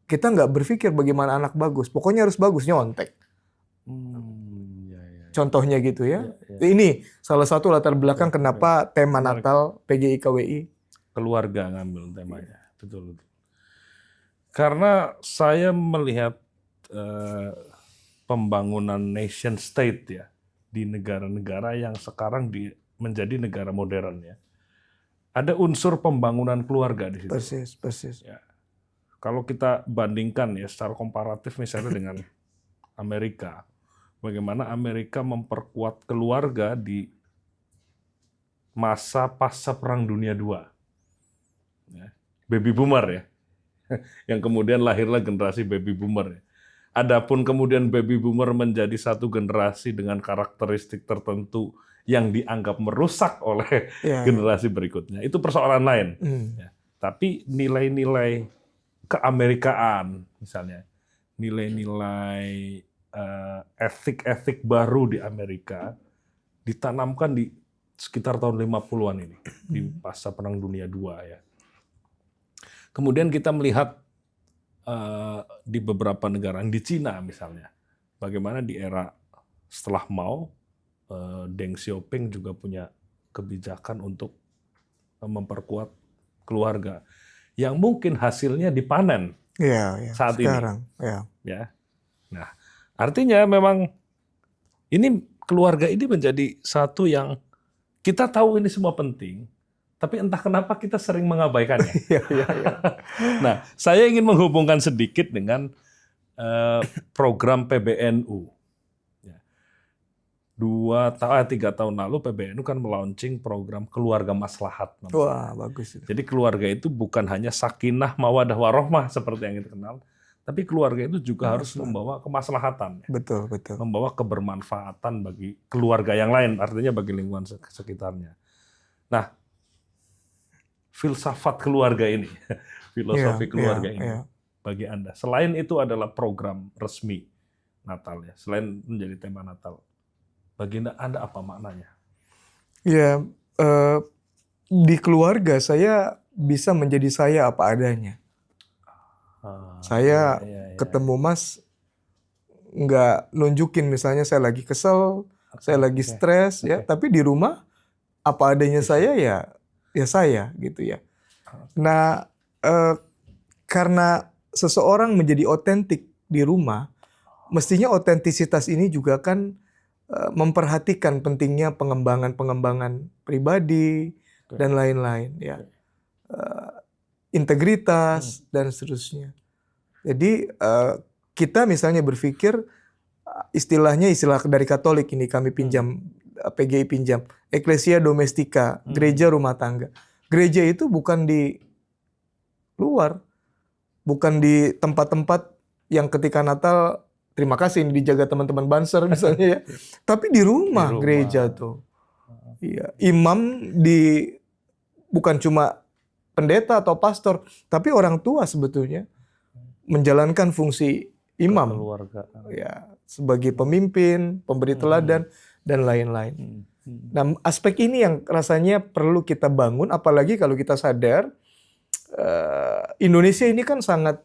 Kita nggak berpikir bagaimana anak bagus. Pokoknya harus bagus, nyontek. Contohnya gitu ya. Ini salah satu latar belakang kenapa tema Natal PGI KWI. Keluarga ngambil temanya. Betul. Karena saya melihat pembangunan nation state ya di negara-negara yang sekarang menjadi negara modern ya. Ada unsur pembangunan keluarga di situ. Persis. Ya. Kalau kita bandingkan ya secara komparatif misalnya dengan Amerika, bagaimana Amerika memperkuat keluarga di masa pasca Perang Dunia II. Ya. Baby boomer ya. Yang kemudian lahirlah generasi baby boomer. Ya. Adapun kemudian baby boomer menjadi satu generasi dengan karakteristik tertentu yang dianggap merusak oleh generasi berikutnya. Itu persoalan lain. Ya. Tapi nilai-nilai keamerikaan misalnya, nilai-nilai etik-etik baru di Amerika ditanamkan di sekitar tahun 50-an ini, di pasca Perang Dunia II ya. Kemudian kita melihat di beberapa negara, di Cina misalnya, bagaimana di era setelah Mao, Deng Xiaoping juga punya kebijakan untuk memperkuat keluarga, yang mungkin hasilnya dipanen saat sekarang, ini. Ya. Nah, artinya memang ini keluarga ini menjadi satu yang kita tahu ini semua penting. Tapi entah kenapa kita sering mengabaikannya. Nah, saya ingin menghubungkan sedikit dengan program PBNU. 3 tahun lalu PBNU kan melaunching program keluarga maslahat. Wah, bagus itu. Jadi keluarga itu bukan hanya sakinah, mawadah, warohmah seperti yang kita kenal, tapi keluarga itu juga harus membawa kemaslahatan, Betul, betul. membawa kebermanfaatan bagi keluarga yang lain, artinya bagi lingkungan sekitarnya. Nah, filsafat keluarga ini, filosofi keluarga ini bagi Anda, selain itu adalah program resmi Natal ya, selain menjadi tema Natal, bagi Anda apa maknanya? Ya, di keluarga saya bisa menjadi saya apa adanya. Saya ketemu Mas nggak nunjukin misalnya saya lagi kesel, saya lagi stres ya, tapi di rumah apa adanya saya ya saya gitu ya. Nah, karena seseorang menjadi otentik di rumah, mestinya otentisitas ini juga kan memperhatikan pentingnya pengembangan pribadi dan lain-lain ya, integritas dan seterusnya. Jadi kita misalnya berpikir istilah dari Katolik ini kami pinjam, PGI pinjam, Ecclesia Domestica, gereja rumah tangga. Gereja itu bukan di luar, bukan di tempat-tempat yang ketika Natal terima kasih ini dijaga teman-teman Banser misalnya ya. Tapi di rumah gereja tuh. Iya, imam bukan cuma pendeta atau pastor, tapi orang tua sebetulnya menjalankan fungsi imam. Ya, sebagai pemimpin, pemberi teladan dan lain-lain. Nah, aspek ini yang rasanya perlu kita bangun, apalagi kalau kita sadar Indonesia ini kan sangat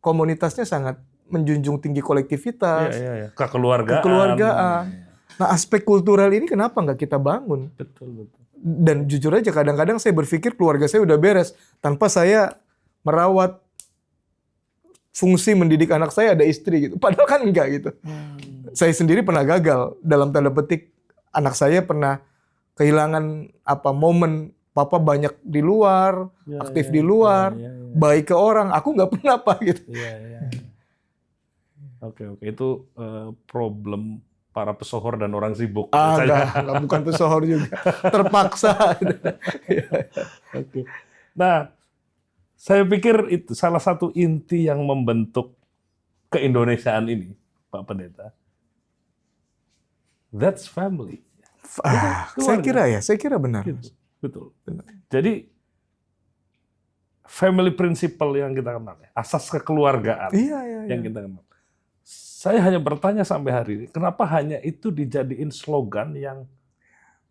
komunitasnya sangat menjunjung tinggi kolektivitas, kekeluargaan. Nah, aspek kultural ini kenapa nggak kita bangun? Betul. Dan jujur aja kadang-kadang saya berpikir keluarga saya udah beres tanpa saya merawat fungsi mendidik anak saya, ada istri gitu. Padahal kan enggak gitu. Saya sendiri pernah gagal dalam tanda petik, anak saya pernah kehilangan momen papa banyak di luar, aktif di luar, baik ke orang, aku nggak pernah gitu. Oke, itu problem para pesohor dan orang sibuk. Enggak, bukan pesohor juga, terpaksa. Oke. Nah, saya pikir itu salah satu inti yang membentuk keindonesiaan ini, Pak Pendeta. That's family. Saya kira benar. Gitu. Betul. Benar. Jadi family principle yang kita kenal, asas kekeluargaan yang kita kenal. Saya hanya bertanya sampai hari ini, kenapa hanya itu dijadiin slogan yang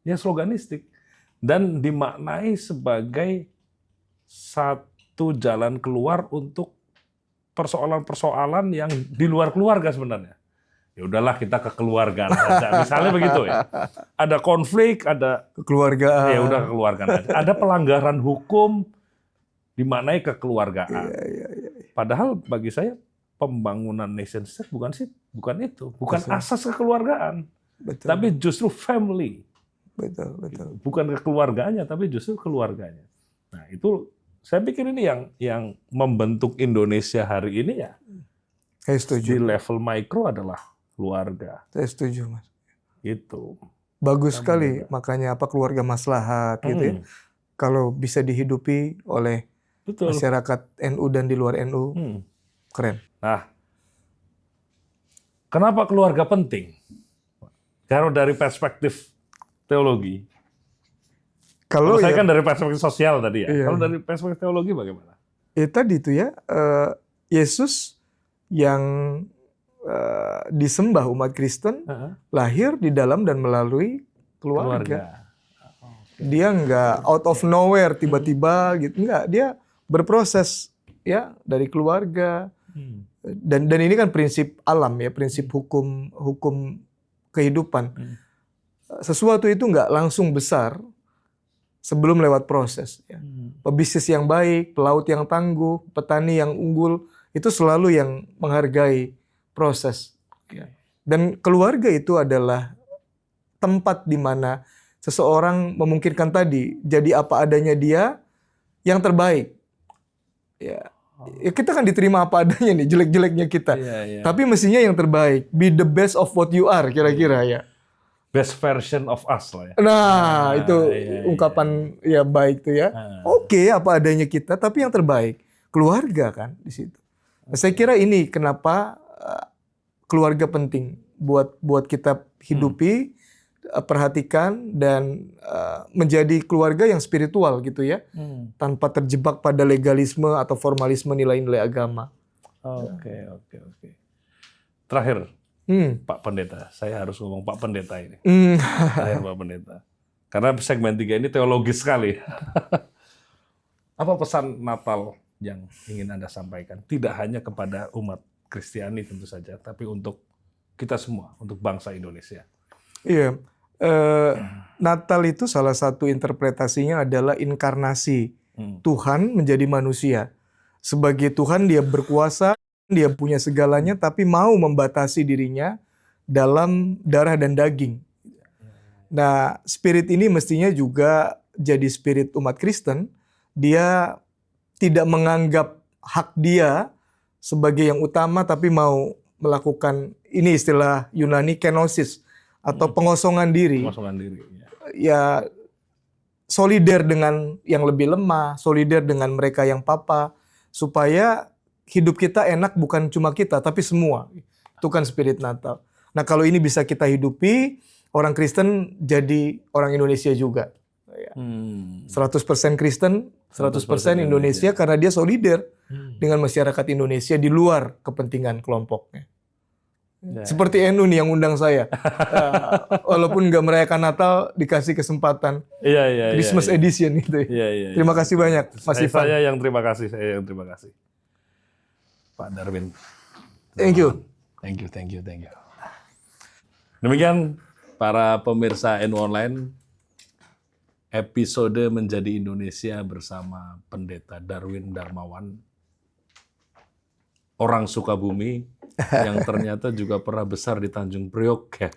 sloganistik dan dimaknai sebagai satu jalan keluar untuk persoalan-persoalan yang di luar keluarga sebenarnya. Ya udahlah kita kekeluargaan aja, misalnya begitu ya. Ada konflik, ada kekeluargaan. Ya udah kekeluargaan aja. Ada pelanggaran hukum dimaknai kekeluargaan. Padahal bagi saya pembangunan nation state bukan itu, bukan asas kekeluargaan, tapi justru family. Betul. Bukan kekeluargaannya, tapi justru keluarganya. Nah, itu saya pikir ini yang membentuk Indonesia hari ini ya. Saya setuju. Di level mikro adalah keluarga. Saya setuju, Mas. Itu. Bagus sekali, makanya keluarga maslahat gitu ya. Kalau bisa dihidupi oleh masyarakat NU dan di luar NU, keren. Nah, kenapa keluarga penting? Kalau dari perspektif teologi. Kalau saya kan dari perspektif sosial tadi ya. Kalau dari perspektif teologi bagaimana? Tadi itu ya, Yesus yang disembah umat Kristen lahir di dalam dan melalui keluarga. Dia nggak out of nowhere tiba-tiba gitu, nggak. Dia berproses ya dari keluarga. Dan ini kan prinsip alam ya, prinsip hukum kehidupan. Sesuatu itu nggak langsung besar sebelum lewat proses. Ya. Pebisnis yang baik, pelaut yang tangguh, petani yang unggul, itu selalu yang menghargai proses. Ya. Dan keluarga itu adalah tempat di mana seseorang memungkinkan tadi jadi apa adanya dia yang terbaik. Ya. Kita kan diterima apa adanya nih, jelek-jeleknya kita. Tapi mestinya yang terbaik, be the best of what you are kira-kira ya. best version of us lah ya. Nah, itu iya. ungkapan ya baik tuh ya. Oke, apa adanya kita, tapi yang terbaik keluarga kan di situ. Nah, saya kira ini kenapa keluarga penting buat kita hidupi, perhatikan dan menjadi keluarga yang spiritual gitu ya, tanpa terjebak pada legalisme atau formalisme nilai-nilai agama. Oke. Terakhir, Pak Pendeta, saya harus ngomong Pak Pendeta ini. Terakhir Pak Pendeta, karena segmen 3 ini teologis sekali. Apa pesan Natal yang ingin Anda sampaikan? Tidak hanya kepada umat Kristiani tentu saja, tapi untuk kita semua, untuk bangsa Indonesia. Iya, Natal itu salah satu interpretasinya adalah inkarnasi Tuhan menjadi manusia. Sebagai Tuhan dia berkuasa, dia punya segalanya, tapi mau membatasi dirinya dalam darah dan daging. Nah, spirit ini mestinya juga jadi spirit umat Kristen. Dia tidak menganggap hak dia sebagai yang utama, tapi mau melakukan, ini istilah Yunani, kenosis, atau pengosongan diri. Pengosongan diri. Ya, solider dengan yang lebih lemah, solider dengan mereka yang papa, supaya hidup kita enak bukan cuma kita, tapi semua. Itu kan spirit Natal. Nah, kalau ini bisa kita hidupi, orang Kristen jadi orang Indonesia juga. 100% Kristen, 100% Indonesia, karena dia solider dengan masyarakat Indonesia di luar kepentingan kelompoknya. Seperti Enu nih yang undang saya. Walaupun nggak merayakan Natal, dikasih kesempatan. Christmas edition gitu. Terima kasih banyak, Mas Ivan. Saya yang terima kasih. Pak Darwin. Thank you. Demikian para pemirsa NU Online, episode Menjadi Indonesia bersama Pendeta Darwin Darmawan, orang Sukabumi yang ternyata juga pernah besar di Tanjung Priok ya.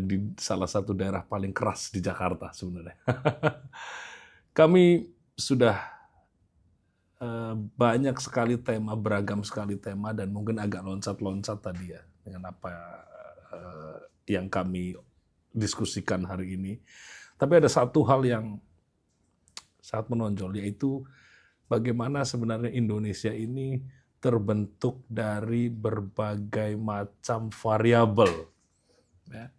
Di salah satu daerah paling keras di Jakarta sebenarnya. Kami sudah banyak sekali tema, beragam sekali tema, dan mungkin agak loncat-loncat tadi ya dengan apa yang kami diskusikan hari ini. Tapi ada satu hal yang sangat menonjol, yaitu bagaimana sebenarnya Indonesia ini terbentuk dari berbagai macam variabel. Ya.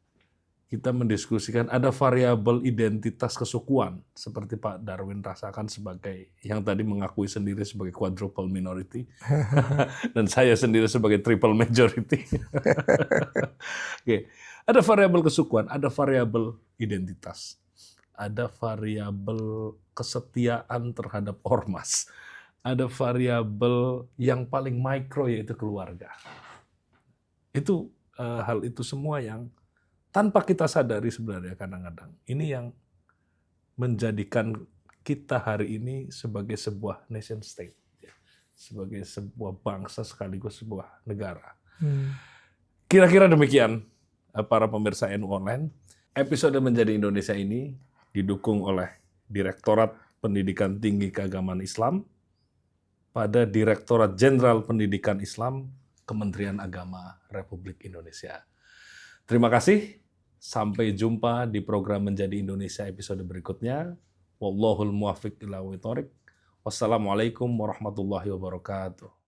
Kita mendiskusikan ada variabel identitas kesukuan, seperti Pak Darwin rasakan sebagai yang tadi mengakui sendiri sebagai quadruple minority, dan saya sendiri sebagai triple majority. Oke. Ada variabel kesukuan, ada variabel identitas, ada variabel kesetiaan terhadap ormas, ada variabel yang paling mikro yaitu keluarga. Itu hal itu semua yang tanpa kita sadari sebenarnya kadang-kadang ini yang menjadikan kita hari ini sebagai sebuah nation state, sebagai sebuah bangsa sekaligus sebuah negara. Kira-kira demikian para pemirsa NU Online. Episode Menjadi Indonesia ini didukung oleh Direktorat Pendidikan Tinggi Keagamaan Islam pada Direktorat Jenderal Pendidikan Islam Kementerian Agama Republik Indonesia. Terima kasih. Sampai jumpa di program Menjadi Indonesia episode berikutnya. Wallahul muwaffiq ila aqwamit thoriq. Wassalamualaikum warahmatullahi wabarakatuh.